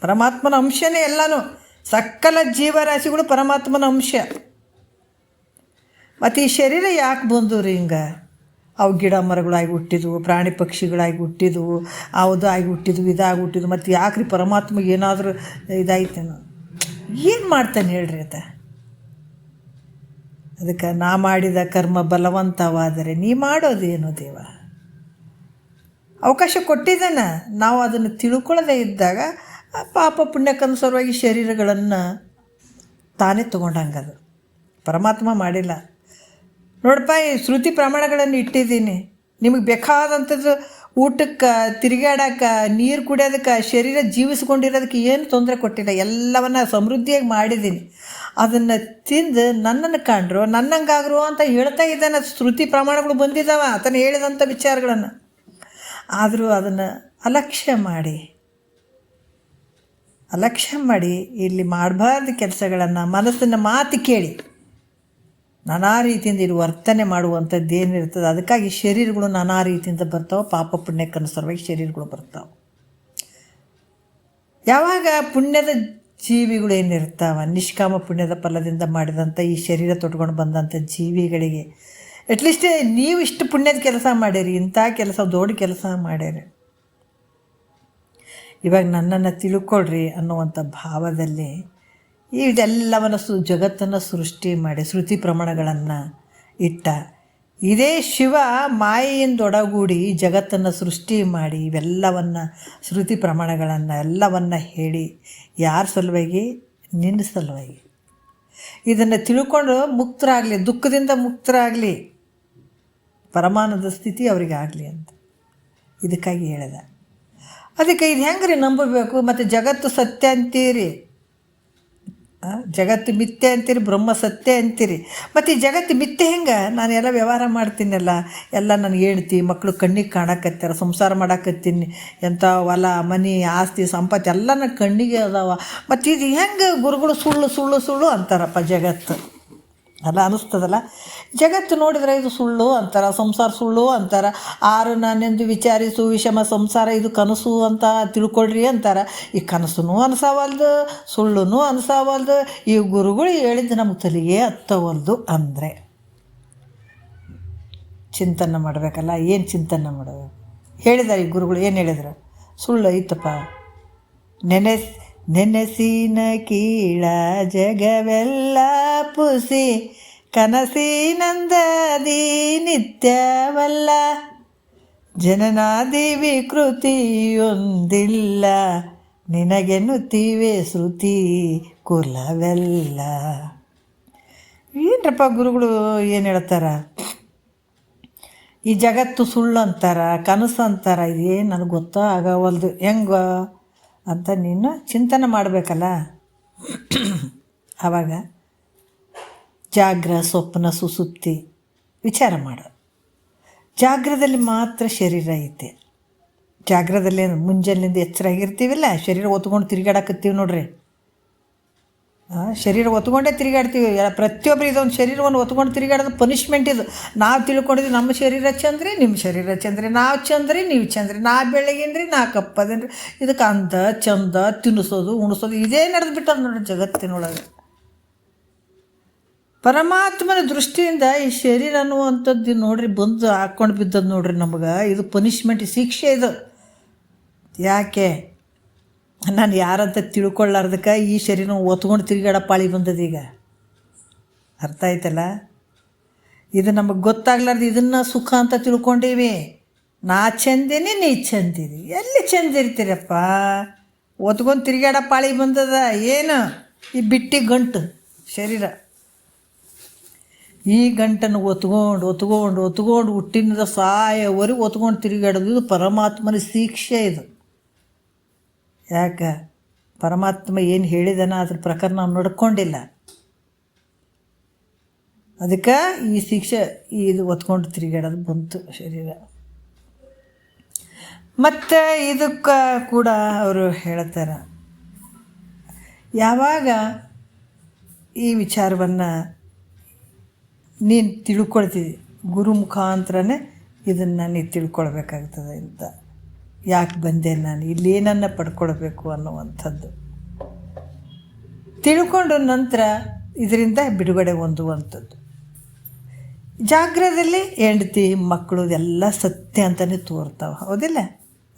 ಪರಮಾತ್ಮನ ಅಂಶನೇ ಎಲ್ಲನೂ. ಸಕಲ ಜೀವರಾಶಿಗಳು ಪರಮಾತ್ಮನ ಅಂಶ. ಮತ್ತು ಈ ಶರೀರ ಯಾಕೆ ಬಂದವು ಹಿಂಗೆ? ಅವು ಗಿಡ ಮರಗಳಾಗಿ ಹುಟ್ಟಿದ್ವು, ಪ್ರಾಣಿ ಪಕ್ಷಿಗಳಾಗಿ ಹುಟ್ಟಿದ್ವು, ಅದು ಆಗಿ ಹುಟ್ಟಿದ್ವು, ಇದಾಗಿ ಹುಟ್ಟಿದ್ವು. ಮತ್ತು ಯಾಕ್ರಿ ಪರಮಾತ್ಮಗೆ ಏನಾದರೂ ಇದಾಯ್ತೇನೋ? ಏನು ಮಾಡ್ತಾನೆ ಹೇಳ್ರಿ ಆತ? ಅದಕ್ಕೆ ನಾ ಮಾಡಿದ ಕರ್ಮ ಬಲವಂತವಾದರೆ ನೀ ಮಾಡೋದೇನು ದೇವ. ಅವಕಾಶ ಕೊಟ್ಟಿದ್ದಾನೆ, ನಾವು ಅದನ್ನು ತಿಳ್ಕೊಳ್ಳದೆ ಇದ್ದಾಗ ಪಾಪ ಪುಣ್ಯಕ್ಕನುಸಾರವಾಗಿ ಶರೀರಗಳನ್ನು ತಾನೇ ತೊಗೊಂಡಂಗದು. ಪರಮಾತ್ಮ ಮಾಡಿಲ್ಲ. ನೋಡಪ್ಪ, ಈ ಶ್ರುತಿ ಪ್ರಮಾಣಗಳನ್ನು ಇಟ್ಟಿದ್ದೀನಿ, ನಿಮಗೆ ಬೇಕಾದಂಥದ್ದು ಊಟಕ್ಕೆ, ತಿರುಗಾಡಕ್ಕೆ, ನೀರು ಕುಡಿಯೋದಕ್ಕೆ, ಶರೀರ ಜೀವಿಸ್ಕೊಂಡಿರೋದಕ್ಕೆ ಏನು ತೊಂದರೆ ಕೊಟ್ಟಿಲ್ಲ. ಎಲ್ಲವನ್ನ ಸಮೃದ್ಧಿಯಾಗಿ ಮಾಡಿದ್ದೀನಿ. ಅದನ್ನು ತಿಂದು ನನ್ನನ್ನು ಕಂಡ್ರು, ನನ್ನಂಗಾಗರು ಅಂತ ಹೇಳ್ತಾ ಇದ್ದಾನೆ. ಶ್ರುತಿ ಪ್ರಮಾಣಗಳು ಬಂದಿದ್ದಾವೆ ಆತನು ಹೇಳಿದಂಥ ವಿಚಾರಗಳನ್ನು. ಆದರೂ ಅದನ್ನು ಅಲಕ್ಷ್ಯ ಮಾಡಿ ಇಲ್ಲಿ ಮಾಡಬಾರ್ದು ಕೆಲಸಗಳನ್ನು, ಮನಸ್ಸಿನ ಮಾತು ಕೇಳಿ ನಾನಾ ರೀತಿಯಿಂದ ಇಲ್ಲಿ ವರ್ತನೆ ಮಾಡುವಂಥದ್ದು ಏನಿರ್ತದೆ. ಅದಕ್ಕಾಗಿ ಶರೀರಗಳು ನಾನಾ ರೀತಿಯಿಂದ ಬರ್ತಾವೆ. ಪಾಪ ಪುಣ್ಯಕ್ಕನುಸಾರವಾಗಿ ಶರೀರಗಳು ಬರ್ತಾವೆ. ಯಾವಾಗ ಪುಣ್ಯದ ಜೀವಿಗಳು ಏನಿರ್ತಾವೆ, ನಿಷ್ಕಾಮ ಪುಣ್ಯದ ಫಲದಿಂದ ಮಾಡಿದಂಥ ಈ ಶರೀರ ತೊಟ್ಕೊಂಡು ಬಂದಂಥ ಜೀವಿಗಳಿಗೆ ಅಟ್ಲೀಸ್ಟ್ ನೀವು ಇಷ್ಟು ಪುಣ್ಯದ ಕೆಲಸ ಮಾಡಿರಿ, ಇಂಥ ಕೆಲಸ ದೊಡ್ಡ ಕೆಲಸ ಮಾಡ್ಯಾರಿ, ಇವಾಗ ನನ್ನನ್ನು ತಿಳ್ಕೊಳ್ರಿ ಅನ್ನುವಂಥ ಭಾವದಲ್ಲಿ ಇದೆಲ್ಲವನ್ನು ಜಗತ್ತನ್ನು ಸೃಷ್ಟಿ ಮಾಡಿ ಶ್ರುತಿ ಪ್ರಮಾಣಗಳನ್ನು ಇಟ್ಟ ಇದೇ ಶಿವ ಮಾಯೆಯಿಂದೊಡಗೂಡಿ ಜಗತ್ತನ್ನು ಸೃಷ್ಟಿ ಮಾಡಿ ಇವೆಲ್ಲವನ್ನು ಶ್ರುತಿ ಪ್ರಮಾಣಗಳನ್ನು ಎಲ್ಲವನ್ನು ಹೇಳಿ ಯಾರ ಸಲುವಾಗಿ? ನಿನ್ನ ಸಲುವಾಗಿ. ಇದನ್ನು ತಿಳ್ಕೊಂಡು ಮುಕ್ತರಾಗಲಿ, ದುಃಖದಿಂದ ಮುಕ್ತರಾಗಲಿ, ಪರಮಾನಂದ ಸ್ಥಿತಿ ಅವರಿಗೆ ಆಗಲಿ ಅಂತ ಇದಕ್ಕಾಗಿ ಹೇಳಿದ. ಅದಕ್ಕೆ ಇದು ಹೆಂಗೆ ರೀ ನಂಬಬೇಕು? ಮತ್ತು ಜಗತ್ತು ಸತ್ಯ ಅಂತೀರಿ, ಜಗತ್ತು ಮಿಥ್ಯೆ ಅಂತೀರಿ, ಬ್ರಹ್ಮ ಸತ್ಯ ಅಂತೀರಿ. ಮತ್ತು ಈ ಜಗತ್ತು ಮಿಥ್ಯೆ ಹೆಂಗೆ? ನಾನು ಎಲ್ಲ ವ್ಯವಹಾರ ಮಾಡ್ತೀನಲ್ಲ, ಎಲ್ಲ ನನಗೆ ಹೇಳ್ತಿ ಮಕ್ಕಳು ಕಣ್ಣಿಗೆ ಕಾಣಕತ್ತಾರ, ಸಂಸಾರ ಮಾಡಾಕತ್ತೀನಿ, ಎಂಥ ಹೊಲ ಮನೆ ಆಸ್ತಿ ಸಂಪತ್ತು ಎಲ್ಲ ನನ್ನ ಕಣ್ಣಿಗೆ ಅದಾವ. ಮತ್ತು ಇದು ಹೆಂಗೆ ಗುರುಗಳು ಸುಳ್ಳು ಸುಳ್ಳು ಸುಳ್ಳು ಅಂತಾರಪ್ಪ ಜಗತ್ತು ಅಲ್ಲ ಅನ್ನಿಸ್ತದಲ್ಲ. ಜಗತ್ತು ನೋಡಿದ್ರೆ ಇದು ಸುಳ್ಳು ಅಂತಾರೆ, ಸಂಸಾರ ಸುಳ್ಳು ಅಂತಾರೆ. ಆರು ನಾನೆಂದು ವಿಚಾರಿಸು ವಿಷಮ ಸಂಸಾರ ಇದು ಕನಸು ಅಂತ ತಿಳ್ಕೊಳ್ರಿ ಅಂತಾರೆ. ಈ ಕನಸೂ ಅನ್ಸವಲ್ದು, ಸುಳ್ಳು ಅನ್ಸವಲ್ದು. ಈ ಗುರುಗಳು ಹೇಳಿದ್ದು ನಮ್ಗೆ ತಲೆಗೆ ಹತ್ತವಲ್ದು ಅಂದರೆ ಚಿಂತನೆ ಮಾಡಬೇಕಲ್ಲ. ಏನು ಚಿಂತನೆ ಮಾಡಬೇಕು? ಹೇಳಿದ್ದಾರೆ ಈ ಗುರುಗಳು, ಏನು ಹೇಳಿದ್ರು? ಸುಳ್ಳು ಐತಪ್ಪ, ನೆನೆಸಿನ ಕೀಳ ಜಗವೆಲ್ಲ ಪುಸಿ ಕನಸಿನಂದದಿ ನಿತ್ಯವಲ್ಲ, ಜನನಾದಿ ವಿಕೃತಿಯೊಂದಿಲ್ಲ, ನಿನಗೆನ್ನುತ್ತೀವೆ ಶ್ರುತಿ ಕುಲವೆಲ್ಲ. ಏನರಪ್ಪ ಗುರುಗಳು ಏನು ಹೇಳ್ತಾರ? ಈ ಜಗತ್ತು ಸುಳ್ಳು ಅಂತಾರ, ಕನಸು ಅಂತಾರ. ಇದೇನು ನನಗೆ ಗೊತ್ತೋ ಆಗವಲ್ದು, ಹೆಂಗೆ ಅಂತ ನೀನು ಚಿಂತನೆ ಮಾಡಬೇಕಲ್ಲ. ಆವಾಗ ಜಾಗ್ರ ಸ್ವಪ್ನ ಸುಸುಪ್ತಿ ವಿಚಾರ ಮಾಡು. ಜಾಗ್ರದಲ್ಲಿ ಮಾತ್ರ ಶರೀರ ಐತೆ. ಜಾಗ್ರದಲ್ಲಿ ಮುಂಜಾನೆಯಿಂದ ಎಚ್ಚರಾಗಿರ್ತೀವಿಲ್ಲ, ಶರೀರ ಒತ್ಕೊಂಡು ತಿರುಗಾಡಕತ್ತೀವಿ ನೋಡ್ರಿ. ಶರೀರ ಒತ್ಕೊಂಡೇ ತಿರುಗಾಡ್ತೀವಿ. ಪ್ರತಿಯೊಬ್ಬರು ಇದೊಂದು ಶರೀರವನ್ನು ಒತ್ಕೊಂಡು ತಿರುಗಾಡೋದು ಪನಿಷ್ಮೆಂಟ್. ಇದು ನಾವು ತಿಳ್ಕೊಂಡಿದ್ವಿ ನಮ್ಮ ಶರೀರ ಚಂದ್ರಿ, ನಿಮ್ಮ ಶರೀರ ಚಂದ್ರಿ, ನಾವು ಚಂದ್ರಿ ನೀವು ಚಂದ್ರಿ, ನಾ ಬೆಳಗಿನ್ರಿ ನಾ ಕಪ್ಪದೇನ್ರಿ. ಇದಕ್ಕೆ ಅಂದ ಚಂದ ತಿನ್ನಿಸೋದು ಉಣಿಸೋದು ಇದೇ ನಡೆದು ಬಿಟ್ಟದ ನೋಡ್ರಿ ಜಗತ್ತಿನೊಳಗೆ. ಪರಮಾತ್ಮನ ದೃಷ್ಟಿಯಿಂದ ಈ ಶರೀರ ಅನ್ನುವಂಥದ್ದು ನೋಡ್ರಿ ಬಂದು ಹಾಕ್ಕೊಂಡು ಬಿದ್ದದ್ದು ನೋಡ್ರಿ ನಮಗೆ. ಇದು ಪನಿಷ್ಮೆಂಟ್, ಶಿಕ್ಷೆ ಇದು. ಯಾಕೆ? ನಾನು ಯಾರಂತ ತಿಳ್ಕೊಳ್ಳಾರ್ದಕ್ಕೆ ಈ ಶರೀರ ಒತ್ಕೊಂಡು ತಿರುಗಾಡೋ ಪಾಳಿ ಬಂದದ. ಈಗ ಅರ್ಥ ಆಯ್ತಲ್ಲ? ಇದು ನಮಗೆ ಗೊತ್ತಾಗ್ಲಾರ್ದು ಇದನ್ನು ಸುಖ ಅಂತ ತಿಳ್ಕೊಂಡೀವಿ. ನಾ ಚಂದಿನಿ ನೀ ಚಂದಿರಿ. ಎಲ್ಲಿ ಚಂದಿರ್ತೀರಪ್ಪ? ಒತ್ಕೊಂಡು ತಿರುಗಾಡೋ ಪಾಳಿ ಬಂದದ. ಏನು ಈ ಬಿಟ್ಟಿ ಗಂಟು ಶರೀರ. ಈ ಗಂಟನ್ನು ಒತ್ಕೊಂಡು ಹುಟ್ಟಿನಿಂದ ಸಾಯೋವರೆಗೂ ಒತ್ಕೊಂಡು ತಿರುಗಾಡೋದು ಇದು ಪರಮಾತ್ಮನ ಶಿಕ್ಷೆ. ಇದು ಯಾಕೆ? ಪರಮಾತ್ಮ ಏನು ಹೇಳಿದಾನ ಅದ್ರ ಪ್ರಕಾರ ನಾವು ನಡ್ಕೊಂಡಿಲ್ಲ. ಅದಕ್ಕೆ ಈ ಶಿಕ್ಷೆ ಇದು ಒತ್ಕೊಂಡು ತಿರುಗಾಡೋದು ಬಂತು ಶರೀರ. ಮತ್ತು ಇದಕ್ಕೆ ಕೂಡ ಅವರು ಹೇಳ್ತಾರೆ, ಯಾವಾಗ ಈ ವಿಚಾರವನ್ನು ನೀನು ತಿಳ್ಕೊಳ್ತಿದ್ದಿ, ಗುರು ಮುಖಾಂತರನೇ ಇದನ್ನು ನೀನು ತಿಳ್ಕೊಳ್ಬೇಕಾಗ್ತದೆ ಅಂತ. ಯಾಕೆ ಬಂದೆ ನಾನು ಇಲ್ಲೇನನ್ನು ಪಡ್ಕೊಳ್ಬೇಕು ಅನ್ನುವಂಥದ್ದು ತಿಳ್ಕೊಂಡು ನಂತರ ಇದರಿಂದ ಬಿಡುಗಡೆ ಹೊಂದುವಂಥದ್ದು. ಜಾಗ್ರದಲ್ಲಿ ಹೆಂಡತಿ ಮಕ್ಕಳು ಎಲ್ಲ ಸತ್ಯ ಅಂತಲೇ ತೋರ್ತಾವೆ, ಹೌದಿಲ್ಲ?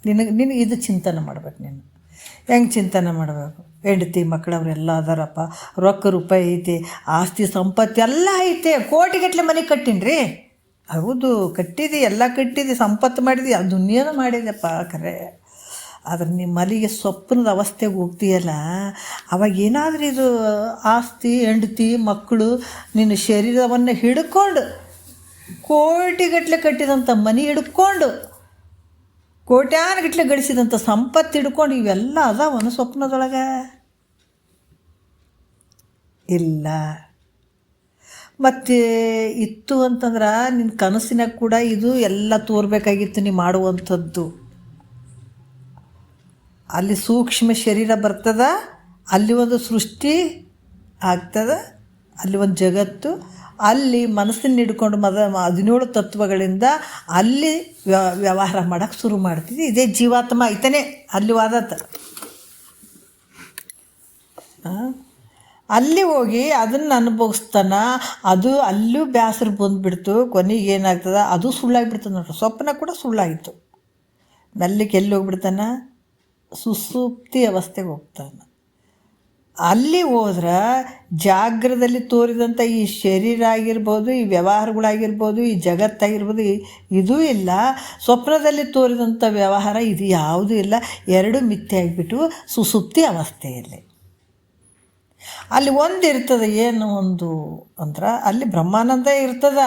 ನಿನಗೆ ಇದು ಚಿಂತನೆ ಮಾಡ್ಬೇಕು. ನೀನು ಹೆಂಗೆ ಚಿಂತನೆ ಮಾಡಬೇಕು? ಹೆಂಡತಿ ಮಕ್ಕಳು ಅವರೆಲ್ಲ ಅದಾರಪ್ಪ, ರೊಕ್ಕ ರೂಪಾಯಿ ಐತಿ, ಆಸ್ತಿ ಸಂಪತ್ತು ಎಲ್ಲ ಐತೆ, ಕೋಟಿಗಟ್ಟಲೆ ಮನೆ ಕಟ್ಟೀನಿ. ಹೌದು, ಕಟ್ಟಿದಿ, ಎಲ್ಲ ಕಟ್ಟಿದಿ, ಸಂಪತ್ತು ಮಾಡಿದಿ, ಅದು ದುನಿಯಾದ ಮಾಡಿದೆಪ್ಪ ಖರೆ. ಆದ್ರೆ ನಿಮ್ಮ ಮನೆಗೆ ಸ್ವಪ್ನದ ಅವಸ್ಥೆಗೆ ಹೋಗ್ತೀಯಲ್ಲ, ಅವಾಗ ಏನಾದರೂ ಇದು ಆಸ್ತಿ, ಹೆಂಡತಿ, ಮಕ್ಕಳು ನಿನ್ನ ಶರೀರವನ್ನು ಹಿಡ್ಕೊಂಡು ಕೋಟಿಗಟ್ಟಲೆ ಕಟ್ಟಿದಂಥ ಮನೆ ಹಿಡ್ಕೊಂಡು ಕೋಟ್ಯಾನುಗಟ್ಟಲೆ ಗಳಿಸಿದಂಥ ಸಂಪತ್ತು ಹಿಡ್ಕೊಂಡು ಇವೆಲ್ಲ ಅದಾವನು ಸ್ವಪ್ನದೊಳಗೆ? ಇಲ್ಲ. ಮತ್ತು ಇತ್ತು ಅಂತಂದ್ರೆ ನಿನ್ನ ಕನಸಿನಾಗ ಕೂಡ ಇದು ಎಲ್ಲ ತೋರ್ಬೇಕಾಗಿತ್ತು ನೀ ಮಾಡುವಂಥದ್ದು. ಅಲ್ಲಿ ಸೂಕ್ಷ್ಮ ಶರೀರ ಬರ್ತದ, ಅಲ್ಲಿ ಒಂದು ಸೃಷ್ಟಿ ಆಗ್ತದ, ಅಲ್ಲಿ ಒಂದು ಜಗತ್ತು, ಅಲ್ಲಿ ಮನಸ್ಸನ್ನು ಹಿಡ್ಕೊಂಡು 17 ತತ್ವಗಳಿಂದ ಅಲ್ಲಿ ವ್ಯವಹಾರ ಮಾಡೋಕ್ಕೆ ಶುರು ಮಾಡ್ತಿದ್ದೆ. ಇದೇ ಜೀವಾತ್ಮ ಐತನೇ ಅಲ್ಲಿ ವಾದತ್ತ. ಅಲ್ಲಿ ಹೋಗಿ ಅದನ್ನು ಅನುಭವಿಸ್ತಾನ. ಅದು ಅಲ್ಲೂ ಬೇಸರ ಬಂದುಬಿಡ್ತು. ಕೊನೆಗೆ ಏನಾಗ್ತದೆ, ಅದು ಸುಳ್ಳಾಗಿಬಿಡ್ತದೆ ನೋಡ್ರಿ. ಸ್ವಪ್ನ ಕೂಡ ಸುಳ್ಳಾಯಿತು. ಮೆಲ್ಲಕ್ಕೆ ಎಲ್ಲಿ ಹೋಗ್ಬಿಡ್ತಾನೆ? ಸುಸುಪ್ತಿ ಅವಸ್ಥೆಗೆ ಹೋಗ್ತಾನೆ. ಅಲ್ಲಿ ಹೋದ್ರೆ ಜಾಗ್ರದಲ್ಲಿ ತೋರಿದಂಥ ಈ ಶರೀರ ಆಗಿರ್ಬೋದು, ಈ ವ್ಯವಹಾರಗಳಾಗಿರ್ಬೋದು, ಈ ಜಗತ್ತಾಗಿರ್ಬೋದು, ಇದೂ ಇಲ್ಲ. ಸ್ವಪ್ನದಲ್ಲಿ ತೋರಿದಂಥ ವ್ಯವಹಾರ ಇದು ಯಾವುದೂ ಇಲ್ಲ. ಎರಡು ಮಿಥ್ಯೆ ಆಗಿಬಿಟ್ಟು ಸುಸುಪ್ತಿ ಅವಸ್ಥೆಯಲ್ಲಿ ಅಲ್ಲಿ ಒಂದು ಇರ್ತದೆ. ಏನು ಒಂದು ಅಂದ್ರೆ ಅಲ್ಲಿ ಬ್ರಹ್ಮಾನಂದ ಇರ್ತದ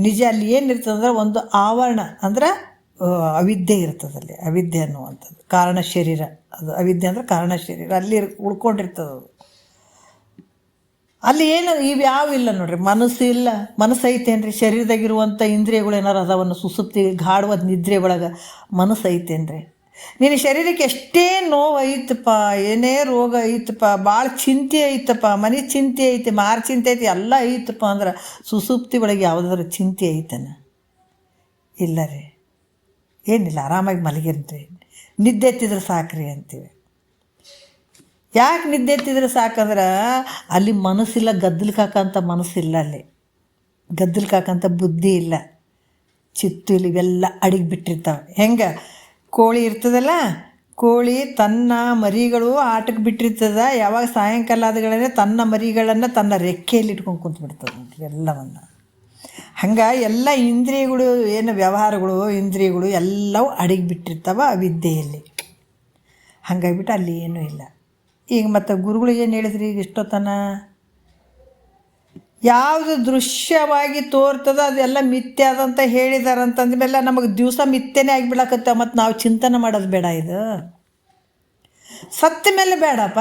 ನಿಜ. ಅಲ್ಲಿ ಏನಿರ್ತದಂದ್ರೆ ಒಂದು ಆವರಣ, ಅಂದ್ರೆ ಅವಿದ್ಯೆ ಇರ್ತದಲ್ಲಿ. ಅವಿದ್ಯೆ ಅನ್ನುವಂಥದ್ದು ಕಾರಣ ಶರೀರ. ಅದು ಅವಿದ್ಯೆ ಅಂದ್ರೆ ಕಾರಣ ಶರೀರ, ಅಲ್ಲಿ ಉಳ್ಕೊಂಡಿರ್ತದೆ ಅದು. ಅಲ್ಲಿ ಏನು ಇವ್ಯಾವ ಇಲ್ಲ ನೋಡ್ರಿ. ಮನಸ್ಸು ಇಲ್ಲ. ಮನಸ್ಸು ಐತೇನ್ರಿ? ಶರೀರದಾಗಿರುವಂಥ ಇಂದ್ರಿಯಗಳು ಏನಾರು ಅದಾವನ್ನು ಸುಸುಪ್ತಿ ಗಾಢವಾದ ನಿದ್ರೆ ಒಳಗೆ ಮನಸ್ಸು ಐತೇನ್ರಿ? ನಿನ್ನ ಶರೀರಕ್ಕೆ ಎಷ್ಟೇ ನೋವು ಐತಪ್ಪ, ಏನೇ ರೋಗ ಐತಪ್ಪ, ಭಾಳ ಚಿಂತೆ ಐತಪ್ಪ, ಮನೆ ಚಿಂತೆ ಐತಿ, ಮಾರು ಚಿಂತೆ ಐತಿ, ಎಲ್ಲ ಐತಪ್ಪ ಅಂದ್ರೆ ಸುಸುಪ್ತಿ ಒಳಗೆ ಯಾವುದಾದ್ರು ಚಿಂತೆ ಐತನ? ಇಲ್ಲ ರೀ, ಏನಿಲ್ಲ. ಆರಾಮಾಗಿ ಮಲಗಿರ್ರಿ, ನಿದ್ದೆ ಎತ್ತಿದ್ರೆ ಸಾಕ್ರಿ ಅಂತೀವಿ. ಯಾಕೆ ನಿದ್ದೆ ಎತ್ತಿದ್ರೆ ಸಾಕಂದ್ರೆ ಅಲ್ಲಿ ಮನಸ್ಸಿಲ್ಲ. ಗದ್ದಲಕ್ಕೆ ಹಾಕೋಂಥ ಮನಸ್ಸಿಲ್ಲ, ಅಲ್ಲಿ ಗದ್ದಲಕ್ಕೆ ಹಾಕೋಂಥ ಬುದ್ಧಿ ಇಲ್ಲ, ಚಿತ್ತು ಇಲ್ಲ. ಇವೆಲ್ಲ ಅಡಿಗೆ ಬಿಟ್ಟಿರ್ತಾವೆ. ಹೆಂಗೆ ಕೋಳಿ ಇರ್ತದಲ್ಲ, ಕೋಳಿ ತನ್ನ ಮರಿಗಳು ಆಟಕ್ಕೆ ಬಿಟ್ಟಿರ್ತದ. ಯಾವಾಗ ಸಾಯಂಕಾಲ ಆದಗಳೇ ತನ್ನ ಮರಿಗಳನ್ನು ತನ್ನ ರೆಕ್ಕೆಯಲ್ಲಿ ಇಟ್ಕೊಂಡು ಕುಂತ್ಬಿಡ್ತದೆ ನೋಡ್ರಿ ಎಲ್ಲವನ್ನು. ಹಂಗೆ ಎಲ್ಲ ಇಂದ್ರಿಯಗಳು, ಏನು ವ್ಯವಹಾರಗಳು, ಇಂದ್ರಿಯಗಳು ಎಲ್ಲವೂ ಅಡಿಗೆ ಬಿಟ್ಟಿರ್ತಾವೆ ಅವಿದ್ಯೆಯಲ್ಲಿ. ಹಾಗಾಗಿಬಿಟ್ಟು ಅಲ್ಲಿ ಏನೂ ಇಲ್ಲ. ಈಗ ಮತ್ತು ಗುರುಗಳು ಏನು ಹೇಳಿದ್ರಿ ಈಗ ಇಷ್ಟೊತ್ತನ? ಯಾವುದು ದೃಶ್ಯವಾಗಿ ತೋರ್ತದ ಅದೆಲ್ಲ ಮಿಥ್ಯೆ ಅದಂತ ಹೇಳಿದಾರೆ ಅಂತಂದ್ಮೇಲೆ ನಮಗೆ ದಿವಸ ಮಿಥ್ಯೆನೇ ಆಗಿಬಿಡಕತ್ತ. ಮತ್ತು ನಾವು ಚಿಂತನೆ ಮಾಡೋದು ಬೇಡ. ಇದು ಸತ್ತ ಮೇಲೆ ಬೇಡಪ್ಪ,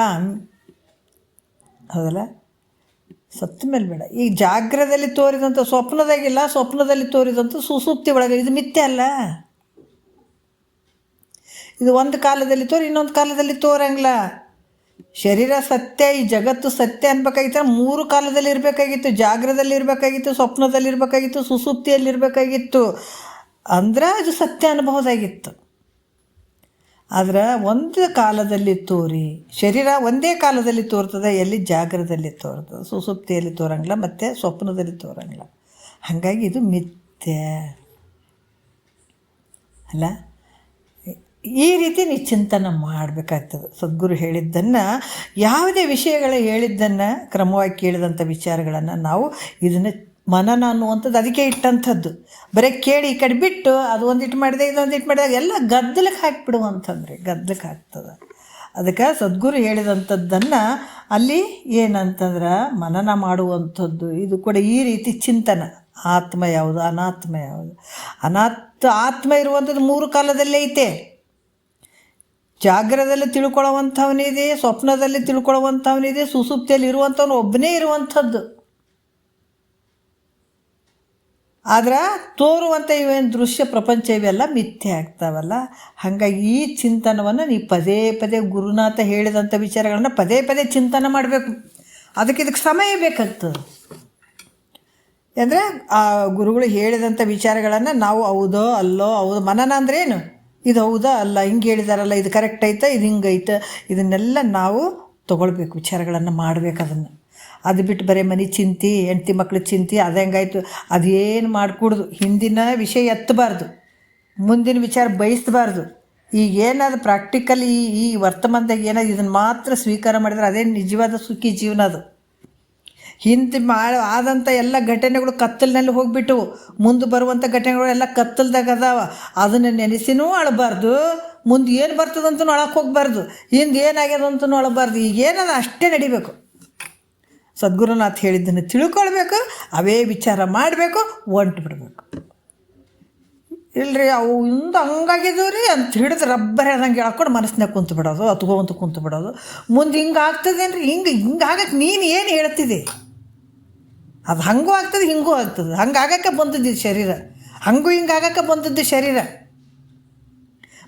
ಹೌದಲ್ಲ? ಸತ್ತ ಮೇಲೆ ಬೇಡ. ಈಗ ಜಾಗ್ರದಲ್ಲಿ ತೋರಿದಂಥ ಸ್ವಪ್ನದಾಗಿಲ್ಲ, ಸ್ವಪ್ನದಲ್ಲಿ ತೋರಿದಂಥ ಸುಸುಪ್ತಿ ಒಳಗೆ ಇದು ಮಿಥ್ಯೆ ಅಲ್ಲ. ಇದು ಒಂದು ಕಾಲದಲ್ಲಿ ತೋರಿ, ಇನ್ನೊಂದು ಕಾಲದಲ್ಲಿ ತೋರಂಗಿಲ್ಲ. ಶರೀರ ಸತ್ಯ, ಈ ಜಗತ್ತು ಸತ್ಯ ಅನ್ಬೇಕಾಗಿತ್ತು. 3 ಕಾಲದಲ್ಲಿ ಇರಬೇಕಾಗಿತ್ತು. ಜಾಗ್ರದಲ್ಲಿ ಇರಬೇಕಾಗಿತ್ತು, ಸ್ವಪ್ನದಲ್ಲಿ ಇರಬೇಕಾಗಿತ್ತು, ಸುಸುಪ್ತಿಯಲ್ಲಿ ಇರಬೇಕಾಗಿತ್ತು. ಅಂದ್ರೆ ಅದು ಸತ್ಯ ಅನ್ಬಹುದಾಗಿತ್ತು. ಆದ್ರೆ ಒಂದು ಕಾಲದಲ್ಲಿ ತೋರಿ, ಶರೀರ ಒಂದೇ ಕಾಲದಲ್ಲಿ ತೋರ್ತದೆ. ಎಲ್ಲಿ? ಜಾಗ್ರದಲ್ಲಿ ತೋರ್ತದೆ, ಸುಸುಪ್ತಿಯಲ್ಲಿ ತೋರಂಗಿಲ್ಲ, ಮತ್ತು ಸ್ವಪ್ನದಲ್ಲಿ ತೋರಂಗಿಲ್ಲ. ಹಾಗಾಗಿ ಇದು ಮಿಥ್ಯೆ ಅಲ್ಲ. ಈ ರೀತಿ ನೀವು ಚಿಂತನೆ ಮಾಡಬೇಕಾಗ್ತದೆ. ಸದ್ಗುರು ಹೇಳಿದ್ದನ್ನು, ಯಾವುದೇ ವಿಷಯಗಳು ಹೇಳಿದ್ದನ್ನು, ಕ್ರಮವಾಗಿ ಕೇಳಿದಂಥ ವಿಚಾರಗಳನ್ನು ನಾವು ಇದನ್ನು ಮನನ ಅನ್ನುವಂಥದ್ದು ಅದಕ್ಕೆ ಇಟ್ಟಂಥದ್ದು. ಬರೀ ಕೇಳಿ ಈ ಕಡೆ ಬಿಟ್ಟು ಅದು ಒಂದಿಟ್ಟು ಮಾಡಿದೆ, ಇದೊಂದಿಟ್ಟು ಮಾಡಿದಾಗ ಎಲ್ಲ ಗದ್ದಲಕ್ಕೆ ಹಾಕಿಬಿಡುವಂಥದ್ರಿ, ಗದ್ದಲಕ್ಕೆ ಆಗ್ತದೆ. ಅದಕ್ಕೆ ಸದ್ಗುರು ಹೇಳಿದಂಥದ್ದನ್ನು ಅಲ್ಲಿ ಏನಂತಂದ್ರೆ ಮನನ ಮಾಡುವಂಥದ್ದು. ಇದು ಕೂಡ ಈ ರೀತಿ ಚಿಂತನೆ. ಆತ್ಮ ಯಾವುದು, ಅನಾತ್ಮ ಯಾವುದು? ಆತ್ಮ ಇರುವಂಥದ್ದು 3 ಕಾಲದಲ್ಲೇ ಐತೆ. ಜಾಗ್ರದಲ್ಲಿ ತಿಳ್ಕೊಳ್ಳುವಂಥವನಿದೆ, ಸ್ವಪ್ನದಲ್ಲಿ ತಿಳ್ಕೊಳ್ಳುವಂಥವನಿದೆ, ಸುಸುಪ್ತಿಯಲ್ಲಿ ಇರುವಂಥವನು ಒಬ್ಬನೇ ಇರುವಂಥದ್ದು. ಆದ್ರೆ ತೋರುವಂಥ ಇವೇನು ದೃಶ್ಯ ಪ್ರಪಂಚ ಇವೆಲ್ಲ ಮಿಥ್ಯೆ ಆಗ್ತಾವಲ್ಲ. ಹಾಗಾಗಿ ಈ ಚಿಂತನವನ್ನು ನೀವು ಪದೇ ಪದೇ ಗುರುನಾಥ ಹೇಳಿದಂಥ ವಿಚಾರಗಳನ್ನು ಪದೇ ಪದೇ ಚಿಂತನೆ ಮಾಡಬೇಕು. ಇದಕ್ಕೆ ಸಮಯ ಬೇಕಾಗ್ತದೆ. ಅಂದರೆ ಆ ಗುರುಗಳು ಹೇಳಿದಂಥ ವಿಚಾರಗಳನ್ನು ನಾವು ಹೌದೋ ಅಲ್ಲೋ, ಹೌದು ಮನನ ಅಂದ್ರೆ ಏನು, ಇದು ಹೌದಾ ಅಲ್ಲ, ಹಿಂಗೆ ಹೇಳಿದಾರಲ್ಲ, ಇದು ಕರೆಕ್ಟ್ ಐತೆ, ಇದು ಹಿಂಗೈತೆ, ಇದನ್ನೆಲ್ಲ ನಾವು ತೊಗೊಳ್ಬೇಕು, ವಿಚಾರಗಳನ್ನು ಮಾಡಬೇಕು. ಅದು ಬಿಟ್ಟು ಬರೀ ಮನೆ ಚಿಂತೆ, ಹೆಂಡ್ತಿ ಮಕ್ಳು ಚಿಂತೆ, ಅದು ಹೆಂಗಾಯ್ತು ಅದೇನು ಮಾಡಿಕೊಡ್ದು. ಹಿಂದಿನ ವಿಷಯ ಎತ್ತಬಾರ್ದು, ಮುಂದಿನ ವಿಚಾರ ಬಯಸಬಾರ್ದು. ಈಗ ಏನಾದ್ರು ಪ್ರಾಕ್ಟಿಕಲಿ ಈ ವರ್ತಮಾನದಾಗ ಏನಾದ್ರು ಇದನ್ನು ಮಾತ್ರ ಸ್ವೀಕಾರ ಮಾಡಿದ್ರೆ ಅದೇ ನಿಜವಾದ ಸುಖಿ ಜೀವನ. ಅದು ಹಿಂದೆ ಆದಂಥ ಎಲ್ಲ ಘಟನೆಗಳು ಕತ್ತಲಿನಲ್ಲಿ ಹೋಗಿಬಿಟ್ಟು ಮುಂದೆ ಬರುವಂಥ ಘಟನೆಗಳು ಎಲ್ಲ ಕತ್ತಲ್ದಾಗ ಅದಾವ. ಅದನ್ನು ನೆನೆಸಿನೂ ಅಳಬಾರ್ದು, ಮುಂದೆ ಏನು ಬರ್ತದಂತೂ ಅಳಕ್ಕೆ ಹೋಗ್ಬಾರ್ದು, ಹಿಂದೆ ಏನಾಗ್ಯದ ಅಂತೂ ಅಳಬಾರ್ದು. ಈಗ ಏನದ ಅಷ್ಟೇ ನಡಿಬೇಕು. ಸದ್ಗುರುನಾಥ್ ಹೇಳಿದ್ದನ್ನು ತಿಳ್ಕೊಳ್ಬೇಕು, ಅವೇ ವಿಚಾರ ಮಾಡಬೇಕು, ಹೊಂಟು ಬಿಡಬೇಕು. ಇಲ್ಲರಿ ಅವು ಇಂದು ಹಂಗಾಗಿದ್ದವು ರೀ ಅಂತ ಹಿಡಿದು ರಬ್ಬರ್ ಹೇಳ್ದಂಗೆ ಹೇಳ್ಕೊಂಡು ಮನಸ್ಸಿನಾಗ ಕುಂತು ಬಿಡೋದು, ಹತ್ಕೊಂತ ಕುಂತು ಬಿಡೋದು. ಮುಂದೆ ಹಿಂಗೆ ಆಗ್ತದೇನು ರೀ, ಹಿಂಗಾಗಕ್ಕೆ ನೀನು ಏನು ಹೇಳ್ತಿದ್ದೆ? ಅದು ಹಂಗೂ ಆಗ್ತದೆ, ಹಿಂಗೂ ಆಗ್ತದೆ. ಹಂಗಾಗಕ್ಕೆ ಬಂದದ್ದು ಶರೀರ, ಹಂಗೂ ಹಿಂಗಾಗಕ್ಕೆ ಬಂದದ್ದು ಶರೀರ.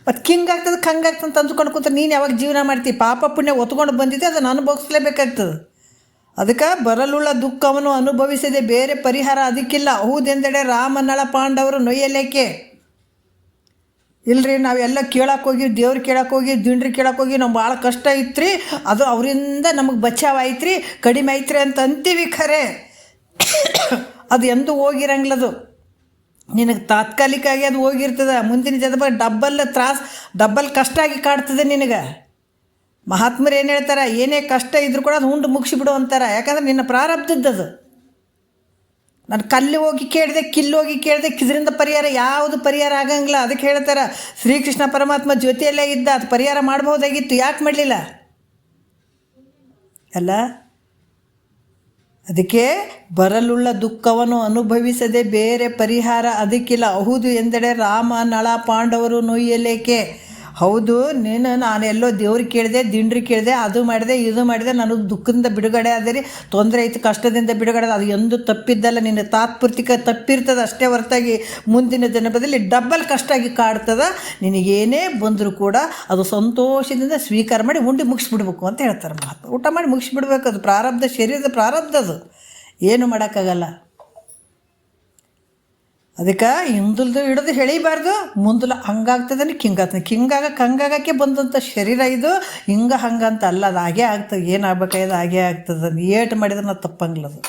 ಮತ್ತು ಹಿಂಗಾಗ್ತದೆ ಹಂಗಾಗ್ತದೆ ಅಂತ ಅಂದ್ಕೊಂಡು ಕೂತ್ರೆ ನೀನು ಯಾವಾಗ ಜೀವನ ಮಾಡ್ತೀವಿ? ಪಾಪ ಪುಣ್ಯ ಒತ್ಕೊಂಡು ಬಂದಿದ್ದೆ, ಅದನ್ನು ಅನುಭವಿಸ್ಲೇಬೇಕಾಗ್ತದೆ. ಅದಕ್ಕೆ ಬರಲುಳ್ಳ ದುಃಖವನ್ನು ಅನುಭವಿಸದೆ ಬೇರೆ ಪರಿಹಾರ ಅದಕ್ಕಿಲ್ಲ. ಹೌದೆಂದೆಡೆ ರಾಮನಳ ಪಾಂಡವರು ನೊಯ್ಯಲೇಕೆ. ಇಲ್ಲರಿ ನಾವೆಲ್ಲ ಕೇಳಕ್ಕೆ ಹೋಗಿ, ದೇವ್ರು ಕೇಳಕ್ಕೆ ಹೋಗಿ, ದಿಂಡ್ರಿ ಕೇಳಕ್ಕೆ ಹೋಗಿ ನಮ್ಗೆ ಭಾಳ ಕಷ್ಟ ಐತ್ರಿ, ಅದು ಅವರಿಂದ ನಮಗೆ ಬಚಾವ್ ಆಯ್ತು ರೀ, ಕಡಿಮೆ ಐತ್ರಿ ಅಂತ ಅಂತೀವಿ. ಖರೆ ಅದು ಎಂದೂ ಹೋಗಿರಂಗಿಲ್ಲದು. ನಿನಗೆ ತಾತ್ಕಾಲಿಕವಾಗಿ ಅದು ಹೋಗಿರ್ತದೆ, ಮುಂದಿನ ಜನ ಡಬ್ಬಲ್ ಕಷ್ಟ ಆಗಿ ಕಾಡ್ತದೆ ನಿನಗೆ. ಮಹಾತ್ಮರು ಏನು ಹೇಳ್ತಾರೆ, ಏನೇ ಕಷ್ಟ ಇದ್ರೂ ಕೂಡ ಅದು ಉಂಡು ಮುಗಿಸಿಬಿಡು ಅಂತಾರೆ. ಯಾಕಂದ್ರೆ ನಿನ್ನ ಪ್ರಾರಬ್ಧದ್ದದು. ನಾನು ಕಲ್ಲಿ ಹೋಗಿ ಕೇಳಿದೆ, ಕಿಲ್ಲೋಗಿ ಕೇಳಿದೆ, ಇದರಿಂದ ಪರಿಹಾರ ಯಾವುದು ಪರಿಹಾರ ಆಗಂಗಿಲ್ಲ. ಅದಕ್ಕೆ ಹೇಳ್ತಾರೆ ಶ್ರೀಕೃಷ್ಣ ಪರಮಾತ್ಮ ಜೊತೆಯಲ್ಲೇ ಇದ್ದ, ಅದು ಪರಿಹಾರ ಮಾಡ್ಬೋದಾಗಿತ್ತು, ಯಾಕೆ ಮಾಡಲಿಲ್ಲ ಅಲ್ಲ? ಅದಕ್ಕೆ ಬರಲುಳ್ಳ ದುಃಖವನ್ನು ಅನುಭವಿಸದೆ ಬೇರೆ ಪರಿಹಾರ ಅದಕ್ಕಿಲ್ಲ. ಹೌದು ಎಂದೆಡೆ ರಾಮ ನಳ ಪಾಂಡವರು ನೊಯ್ಯಲೇಕೆ. ಹೌದು, ನಾನೆಲ್ಲೋ ದೇವ್ರಿಗೆ ಕೇಳಿದೆ, ದಿಂಡ್ರಿ ಕೇಳಿದೆ, ಅದು ಮಾಡಿದೆ, ಇದು ಮಾಡಿದೆ, ನನಗೆ ದುಃಖದಿಂದ ಬಿಡುಗಡೆ ಆದೆ ರೀ, ತೊಂದರೆ ಐತೆ, ಕಷ್ಟದಿಂದ ಬಿಡುಗಡೆ. ಅದು ಎಂದು ತಪ್ಪಿದ್ದಲ್ಲ, ನಿನ್ನ ತಾತ್ಪೂರ್ತಿಕ ತಪ್ಪಿರ್ತದೆ ಅಷ್ಟೇ ಹೊರತಾಗಿ ಮುಂದಿನ ಜನಪದದಲ್ಲಿ ಡಬ್ಬಲ್ ಕಷ್ಟ ಆಗಿ ಕಾಡ್ತದೆ. ನಿನಗೇನೇ ಬಂದರೂ ಕೂಡ ಅದು ಸಂತೋಷದಿಂದ ಸ್ವೀಕಾರ ಮಾಡಿ ಉಂಡು ಮುಗಿಸ್ಬಿಡ್ಬೇಕು ಅಂತ ಹೇಳ್ತಾರೆ ಮಹಾತ್ಮ. ಊಟ ಮಾಡಿ ಮುಗಿಸ್ಬಿಡ್ಬೇಕು. ಅದು ಪ್ರಾರಬ್ಧ, ಶರೀರದ ಪ್ರಾರಬ್ಧ, ಅದು ಏನು ಮಾಡೋಕ್ಕಾಗಲ್ಲ. ಅದಕ್ಕೆ ಹಿಂದಲ್ದು ಹಿಡಿದು ಎಳಿಬಾರ್ದು, ಮುಂದಲು ಹಂಗಾಗ್ತದೆ ಹಂಗಾಗಕ್ಕೆ ಬಂದಂಥ ಶರೀರ ಇದು. ಹಂಗಂತ ಅಲ್ಲ, ಅದು ಹಾಗೇ ಆಗ್ತದೆ. ಏನಾಗಬೇಕಾಗಿದೆ ಹಾಗೇ ಆಗ್ತದೆ. ಏಟು ಮಾಡಿದ್ರೆ ನಾವು ತಪ್ಪಂಗಿಲ್ಲ. ಅದು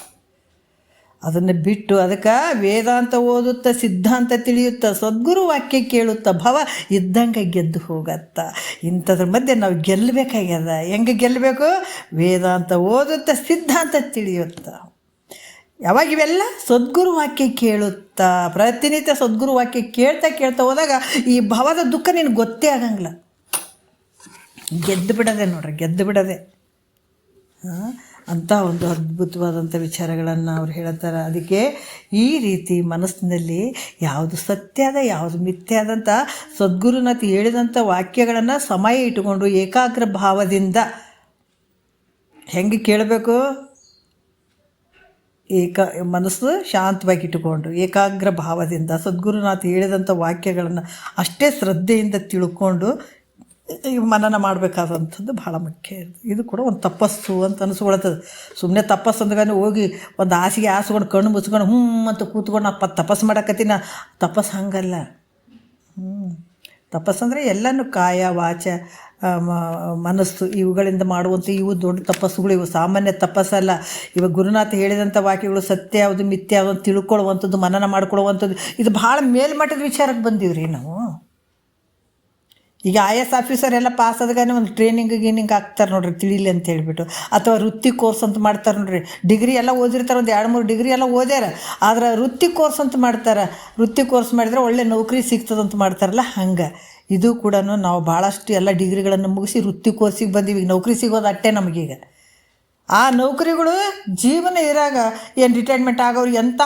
ಅದನ್ನು ಬಿಟ್ಟು ಅದಕ್ಕೆ ವೇದಾಂತ ಓದುತ್ತಾ, ಸಿದ್ಧಾಂತ ತಿಳಿಯುತ್ತಾ, ಸದ್ಗುರು ವಾಕ್ಯ ಕೇಳುತ್ತಾ ಭವ ಇದ್ದಂಗೆ ಗೆದ್ದು ಹೋಗತ್ತ. ಇಂಥದ್ರ ಮಧ್ಯೆ ನಾವು ಗೆಲ್ಲಬೇಕಾಗ್ಯದ. ಹೆಂಗೆ ಗೆಲ್ಲಬೇಕು? ವೇದಾಂತ ಓದುತ್ತಾ, ಸಿದ್ಧಾಂತ ತಿಳಿಯುತ್ತಾ. ಯಾವಾಗ ಇವೆಲ್ಲ ಸದ್ಗುರು ವಾಕ್ಯ ಕೇಳುತ್ತಾ, ಪ್ರತಿನಿತ್ಯ ಸದ್ಗುರು ವಾಕ್ಯ ಕೇಳ್ತಾ ಹೋದಾಗ ಈ ಭವದ ದುಃಖ ನಿನಗೆ ಗೊತ್ತೇ ಆಗಂಗಿಲ್ಲ. ಗೆದ್ದು ಬಿಡದೆ ಅಂಥ ಒಂದು ಅದ್ಭುತವಾದಂಥ ವಿಚಾರಗಳನ್ನು ಅವ್ರು ಹೇಳ್ತಾರೆ. ಅದಕ್ಕೆ ಈ ರೀತಿ ಮನಸ್ಸಿನಲ್ಲಿ ಯಾವುದು ಸತ್ಯ ಅದ, ಯಾವುದು ಮಿಥ್ಯ ಆದಂಥ ಸದ್ಗುರುನಾಥ ಹೇಳಿದಂಥ ವಾಕ್ಯಗಳನ್ನು ಸಮಯ ಇಟ್ಟುಕೊಂಡು ಏಕಾಗ್ರ ಭಾವದಿಂದ ಹೆಂಗೆ ಕೇಳಬೇಕು? ಮನಸ್ಸು ಶಾಂತವಾಗಿ ಇಟ್ಟುಕೊಂಡು ಏಕಾಗ್ರ ಭಾವದಿಂದ ಸದ್ಗುರುನಾಥ ಹೇಳಿದಂಥ ವಾಕ್ಯಗಳನ್ನು ಅಷ್ಟೇ ಶ್ರದ್ಧೆಯಿಂದ ತಿಳ್ಕೊಂಡು ಮನನ ಮಾಡಬೇಕಾದಂಥದ್ದು ಭಾಳ ಮುಖ್ಯ. ಇದು ಕೂಡ ಒಂದು ತಪಸ್ಸು ಅಂತ ಅನಿಸ್ಕೊಳ್ತದೆ. ಸುಮ್ಮನೆ ತಪಸ್ಸು ಅಂದಾಗ ಹೋಗಿ ಒಂದು ಹಾಸಿಗೆ ಹಾಸ್ಕೊಂಡು ಕಣ್ಣು ಮುಚ್ಕೊಂಡು ಅಂತ ಕೂತ್ಕೊಂಡು ನಾ ತಪಸ್ಸು ಮಾಡಕತ್ತೀನಿ. ತಪಸ್ಸು ಹಂಗಲ್ಲ. ತಪಸ್ಸಂದರೆ ಎಲ್ಲನೂ ಕಾಯ ವಾಚ ಮನಸ್ಸು ಇವುಗಳಿಂದ ಮಾಡುವಂಥ ಇವು ದೊಡ್ಡ ತಪಸ್ಸುಗಳು. ಇವು ಸಾಮಾನ್ಯ ತಪಸ್ಸಲ್ಲ. ಇವಾಗ ಗುರುನಾಥ ಹೇಳಿದಂಥ ವಾಕ್ಯಗಳು ಸತ್ಯ ಯಾವುದು ಮಿಥ್ಯ ಯಾವುದು ಅಂತ ತಿಳ್ಕೊಳ್ಳುವಂಥದ್ದು, ಮನನ ಮಾಡ್ಕೊಳ್ಳುವಂಥದ್ದು, ಇದು ಭಾಳ ಮೇಲ್ಮಟ್ಟದ ವಿಚಾರಕ್ಕೆ ಬಂದೀವಿ ನಾವು. ಈಗ IAS ಆಫೀಸರ್ ಎಲ್ಲ ಪಾಸ್ ಆದಾಗ ಒಂದು ಟ್ರೈನಿಂಗ್ ಆಗ್ತಾರೆ ನೋಡ್ರಿ, ತಿಳಿಲಿ ಅಂತ ಹೇಳ್ಬಿಟ್ಟು. ಅಥವಾ ವೃತ್ತಿ ಕೋರ್ಸ್ ಅಂತ ಮಾಡ್ತಾರೆ ನೋಡ್ರಿ. ಡಿಗ್ರಿ ಎಲ್ಲ ಓದಿರ್ತಾರೆ, ಒಂದು 2-3 ಡಿಗ್ರಿ ಎಲ್ಲ ಓದ್ಯಾರ, ಆದ್ರೆ ವೃತ್ತಿ ಕೋರ್ಸ್ ಅಂತ ಮಾಡ್ತಾರೆ. ವೃತ್ತಿ ಕೋರ್ಸ್ ಮಾಡಿದ್ರೆ ಒಳ್ಳೆ ನೌಕರಿ ಸಿಗ್ತದಂತ ಮಾಡ್ತಾರಲ್ಲ, ಹಂಗೆ ಇದು ಕೂಡ ನಾವು ಭಾಳಷ್ಟು ಎಲ್ಲ ಡಿಗ್ರಿಗಳನ್ನು ಮುಗಿಸಿ ವೃತ್ತಿ ಕೋರ್ಸಿಗೆ ಬಂದೀವಿ. ಈಗ ನೌಕರಿ ಸಿಗೋದು ಅಟ್ಟೆ ನಮಗೀಗ. ಆ ನೌಕರಿಗಳು ಜೀವನ ಇರಾಗ ಏನು ರಿಟೈರ್ಮೆಂಟ್ ಆಗೋರು ಎಂಥ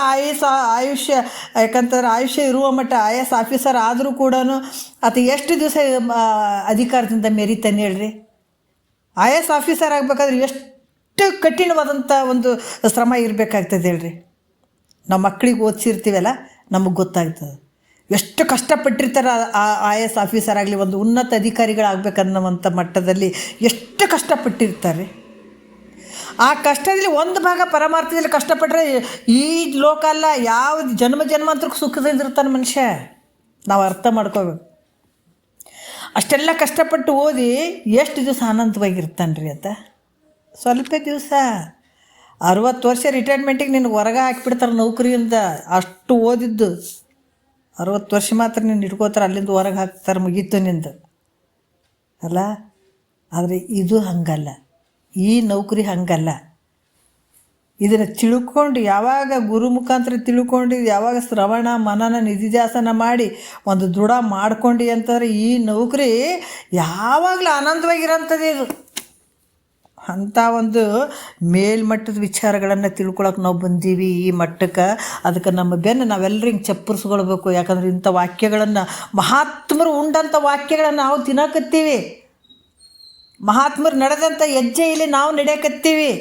ಆಯುಷ್ಯ, ಯಾಕಂತಂದ್ರೆ ಆಯುಷ್ಯ ಇರುವ ಮಟ್ಟ IAS ಆಫೀಸರ್ ಆದರೂ ಕೂಡ ಅದು ಎಷ್ಟು ದಿವಸ ಅಧಿಕಾರದಿಂದ ಮೆರಿತಾನೆ ಹೇಳ್ರಿ. IAS ಆಫೀಸರ್ ಆಗಬೇಕಾದ್ರೆ ಎಷ್ಟು ಕಠಿಣವಾದಂಥ ಒಂದು ಶ್ರಮ ಇರಬೇಕಾಗ್ತದೆ ಹೇಳ್ರಿ. ನಾವು ಮಕ್ಕಳಿಗೆ ಓದಿಸಿರ್ತೀವಲ್ಲ, ನಮಗೆ ಗೊತ್ತಾಗ್ತದೆ ಎಷ್ಟು ಕಷ್ಟಪಟ್ಟಿರ್ತಾರೆ. IAS ಆಫೀಸರ್ ಆಗಲಿ, ಒಂದು ಉನ್ನತ ಅಧಿಕಾರಿಗಳಾಗಬೇಕನ್ನೋವಂಥ ಮಟ್ಟದಲ್ಲಿ ಎಷ್ಟು ಕಷ್ಟಪಟ್ಟಿರ್ತಾರೆ. ಆ ಕಷ್ಟದಲ್ಲಿ ಒಂದು ಭಾಗ ಪರಮಾರ್ಥದಲ್ಲಿ ಕಷ್ಟಪಟ್ಟರೆ ಈ ಲೋಕ ಅಲ್ಲ, ಯಾವ ಜನ್ಮಾಂತರಕ್ಕೂ ಸುಖದಿಂದ ಇರ್ತಾನೆ ಮನುಷ್ಯ. ನಾವು ಅರ್ಥ ಮಾಡ್ಕೋಬೇಕು. ಅಷ್ಟೆಲ್ಲ ಕಷ್ಟಪಟ್ಟು ಓದಿ ಎಷ್ಟು ದಿವಸ ಆನಂದವಾಗಿರ್ತಾನೆ ರೀ ಅಂತ? ಸ್ವಲ್ಪ ದಿವಸ. 60 ವರ್ಷ ರಿಟೈರ್ಮೆಂಟಿಗೆ ನಿನಗೆ ಹೊರಗೆ ಹಾಕಿಬಿಡ್ತಾರೆ ನೌಕರಿಯಿಂದ. ಅಷ್ಟು ಓದಿದ್ದು 60 ವರ್ಷ ಮಾತ್ರ ನೀನು ಇಟ್ಕೋತಾರೆ, ಅಲ್ಲಿಂದ ಹೊರಗೆ ಹಾಕ್ತಾರೆ, ಮುಗೀತು ನಿಂದು. ಅಲ್ಲ. ಆದರೆ ಇದು ಹಂಗಲ್ಲ, ಈ ನೌಕರಿ ಹಂಗಲ್ಲ. ಇದನ್ನು ತಿಳ್ಕೊಂಡು ಯಾವಾಗ ಗುರು ಮುಖಾಂತರ ತಿಳ್ಕೊಂಡು ಯಾವಾಗ ಶ್ರವಣ ಮನನ ನಿಧಿಧ್ಯಾಸನ ಮಾಡಿ ಒಂದು ದೃಢ ಮಾಡ್ಕೊಂಡು ಅಂತಂದರೆ ಈ ನೌಕರಿ ಯಾವಾಗಲೂ ಆನಂದವಾಗಿರೋಂಥದ್ದು. ಇದು ಅಂಥ ಒಂದು ಮೇಲ್ಮಟ್ಟದ ವಿಚಾರಗಳನ್ನು ತಿಳ್ಕೊಳಕ್ಕೆ ನಾವು ಬಂದೀವಿ ಈ ಮಟ್ಟಕ್ಕೆ. ಅದಕ್ಕೆ ನಮ್ಮ ಬೆನ್ನು ನಾವೆಲ್ಲರೂ ಹಿಂಗೆ ಚಪ್ಪರಿಸ್ಕೊಳ್ಬೇಕು. ಯಾಕಂದ್ರೆ ಇಂಥ ವಾಕ್ಯಗಳನ್ನು ಮಹಾತ್ಮರು ಉಂಡಂಥ ವಾಕ್ಯಗಳನ್ನು ನಾವು ತಿನ್ನಕತ್ತೀವಿ. ಮಹಾತ್ಮರು ನಡೆದಂಥ ಹೆಜ್ಜೆ ಇಲ್ಲಿ ನಾವು ನಡೆಯಕತ್ತೀವಿ.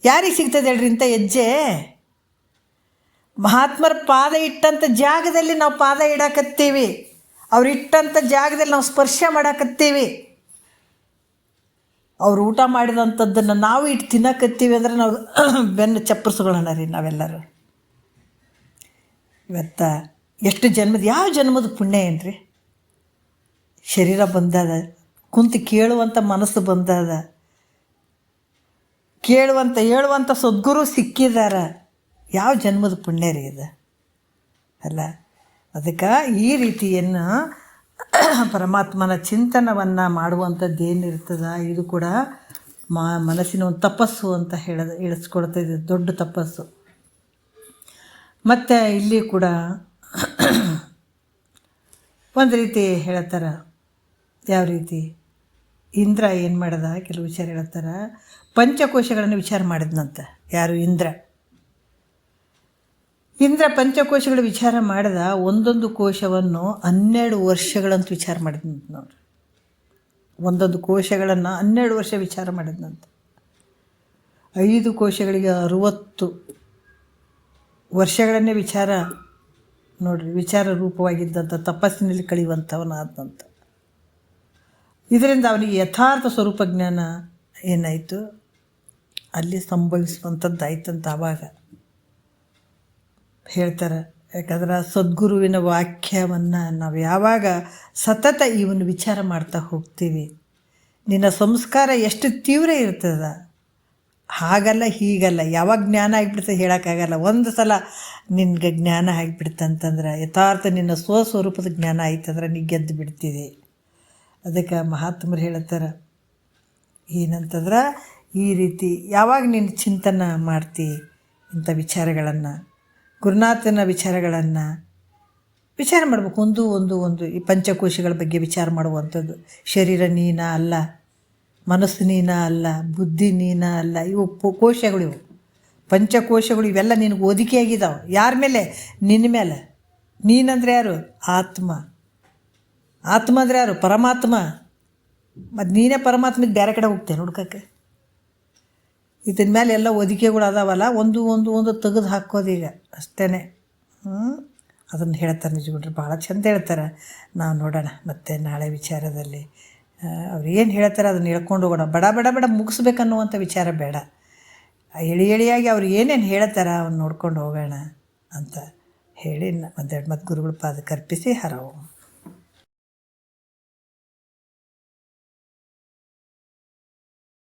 ಯಾರಿಗೆ ಸಿಗ್ತದೆ ಹೇಳ್ರಿ ಇಂಥ ಹೆಜ್ಜೆ? ಮಹಾತ್ಮರ ಪಾದ ಇಟ್ಟಂಥ ಜಾಗದಲ್ಲಿ ನಾವು ಪಾದ ಇಡಕತ್ತೀವಿ. ಅವ್ರು ಇಟ್ಟಂಥ ಜಾಗದಲ್ಲಿ ನಾವು ಸ್ಪರ್ಶ ಮಾಡಕತ್ತೀವಿ. ಅವ್ರು ಊಟ ಮಾಡಿದಂಥದ್ದನ್ನು ನಾವು ಇಟ್ಟು ತಿನ್ನಕತ್ತೀವಿ ಅಂದರೆ ನಾವು ಬೆನ್ನು ಚಪ್ಪರಿಸ್ಕೊಳ್ಳೋಣ ರೀ ನಾವೆಲ್ಲರೂ. ಇವತ್ತು ಎಷ್ಟು ಜನ್ಮದ, ಯಾವ ಜನ್ಮದ ಪುಣ್ಯ ಏನು ರೀ? ಶರೀರ ಬಂದದ, ಕುಂತು ಕೇಳುವಂಥ ಮನಸ್ಸು ಬಂದದ, ಹೇಳುವಂಥ ಸದ್ಗುರು ಸಿಕ್ಕಿದಾರ. ಯಾವ ಜನ್ಮದ ಪುಣ್ಯ ರೀ ಇದು ಅಲ್ಲ. ಅದಕ್ಕೆ ಈ ರೀತಿಯನ್ನು ಪರಮಾತ್ಮನ ಚಿಂತನವನ್ನು ಮಾಡುವಂಥದ್ದು ಏನಿರ್ತದ ಇದು ಕೂಡ ಮನಸ್ಸಿನ ಒಂದು ತಪಸ್ಸು ಅಂತ ಹೇಳಿಸ್ಕೊಡ್ತಾಯಿದೆ, ದೊಡ್ಡ ತಪಸ್ಸು. ಮತ್ತು ಇಲ್ಲಿ ಕೂಡ ಒಂದು ರೀತಿ ಹೇಳ್ತಾರೆ. ಯಾವ ರೀತಿ ಇಂದ್ರ ಏನು ಮಾಡ್ದ, ಕೆಲವು ವಿಚಾರ ಹೇಳ್ತಾರೆ. ಪಂಚಕೋಶಗಳನ್ನು ವಿಚಾರ ಮಾಡಿದ್ನಂತ. ಯಾರು? ಇಂದ್ರ ಪಂಚಕೋಶಗಳ ವಿಚಾರ ಮಾಡಿದ. ಒಂದೊಂದು ಕೋಶವನ್ನು 12 ವರ್ಷಗಳಂತ ವಿಚಾರ ಮಾಡಿದ್ನಂತ ನೋಡ್ರಿ. ಒಂದೊಂದು ಕೋಶಗಳನ್ನು 12 ವರ್ಷ ವಿಚಾರ ಮಾಡಿದ್ನಂತ. 5 ಕೋಶಗಳಿಗೆ 60 ವರ್ಷಗಳನ್ನೇ ವಿಚಾರ ನೋಡ್ರಿ, ವಿಚಾರ ರೂಪವಾಗಿದ್ದಂಥ ತಪಸ್ಸಿನಲ್ಲಿ ಕಳೆಯುವಂಥವನಾದಂಥ. ಇದರಿಂದ ಅವನಿಗೆ ಯಥಾರ್ಥ ಸ್ವರೂಪ ಜ್ಞಾನ ಏನಾಯಿತು, ಅಲ್ಲಿ ಸಂಭವಿಸುವಂಥದ್ದಾಯ್ತಂತ ಆವಾಗ ಹೇಳ್ತಾರೆ. ಯಾಕಂದ್ರೆ ಸದ್ಗುರುವಿನ ವಾಕ್ಯವನ್ನು ನಾವು ಯಾವಾಗ ಸತತ ಇವನು ವಿಚಾರ ಮಾಡ್ತಾ ಹೋಗ್ತೀವಿ, ನಿನ್ನ ಸಂಸ್ಕಾರ ಎಷ್ಟು ತೀವ್ರ ಇರ್ತದ. ಹಾಗಲ್ಲ ಹೀಗಲ್ಲ, ಯಾವಾಗ ಜ್ಞಾನ ಆಗಿಬಿಡ್ತದೆ ಹೇಳೋಕ್ಕಾಗಲ್ಲ. ಒಂದು ಸಲ ನಿನಗೆ ಜ್ಞಾನ ಆಗಿಬಿಡ್ತಂತಂದ್ರೆ, ಯಥಾರ್ಥ ನಿನ್ನ ಸ್ವಸ್ವರೂಪದ ಜ್ಞಾನ ಆಯ್ತಂದ್ರೆ ನೀ ಗೆದ್ದು ಬಿಡ್ತೀವಿ. ಅದಕ್ಕೆ ಮಹಾತ್ಮರು ಹೇಳ್ತಾರೆ ಏನಂತಂದ್ರೆ, ಈ ರೀತಿ ಯಾವಾಗ ನೀನು ಚಿಂತನೆ ಮಾಡ್ತಿ ಇಂಥ ವಿಚಾರಗಳನ್ನು, ಗುರುನಾಥನ ವಿಚಾರಗಳನ್ನು ವಿಚಾರ ಮಾಡಬೇಕು. ಒಂದು ಈ ಪಂಚಕೋಶಗಳ ಬಗ್ಗೆ ವಿಚಾರ ಮಾಡುವಂಥದ್ದು. ಶರೀರ ನೀನ ಅಲ್ಲ, ಮನಸ್ಸು ನೀನ ಅಲ್ಲ, ಬುದ್ಧಿ ನೀನ ಅಲ್ಲ. ಇವು ಕೋಶಗಳು, ಇವು ಪಂಚಕೋಶಗಳು. ಇವೆಲ್ಲ ನಿನಗೆ ಒದಿಕೆಯಾಗಿದ್ದಾವೆ. ಯಾರ ಮೇಲೆ? ನಿನ್ನ ಮೇಲೆ. ನೀನಂದರೆ ಯಾರು? ಆತ್ಮ. ಆತ್ಮ ಅಂದರೆ ಯಾರು? ಪರಮಾತ್ಮ. ಮತ್ತು ನೀನೇ ಪರಮಾತ್ಮಗೆ ಬೇರೆ ಕಡೆ ಹೋಗ್ತೇನೆ ಹುಡ್ಕಕ್ಕೆ. ಇದನ್ನ ಮೇಲೆ ಎಲ್ಲ ಒದಿಕೆಗಳು ಅದಾವಲ್ಲ, ಒಂದು ತೆಗೆದು ಹಾಕೋದೀಗ ಅಷ್ಟೇ. ಅದನ್ನು ಹೇಳ್ತಾರೆ ನಿಜಗುಂಡ್ರು, ಭಾಳ ಚಂದ ಹೇಳ್ತಾರೆ. ನಾವು ನೋಡೋಣ ಮತ್ತೆ ನಾಳೆ ವಿಚಾರದಲ್ಲಿ ಅವ್ರು ಏನು ಹೇಳ್ತಾರೆ ಅದನ್ನು ಹೇಳ್ಕೊಂಡು ಹೋಗೋಣ. ಬಡ ಮುಗಿಸ್ಬೇಕನ್ನುವಂಥ ವಿಚಾರ ಬೇಡ. ಎಳಿಯಾಗಿ ಅವ್ರು ಏನೇನು ಹೇಳ್ತಾರೆ ಅವನ್ನ ನೋಡ್ಕೊಂಡು ಹೋಗೋಣ ಅಂತ ಹೇಳಿ ಒಂದೆರಡು ಮತ್ತು ಗುರುಗಳ ಪಾದಕ್ಕೆ ಅರ್ಪಿಸಿ ಹರವು.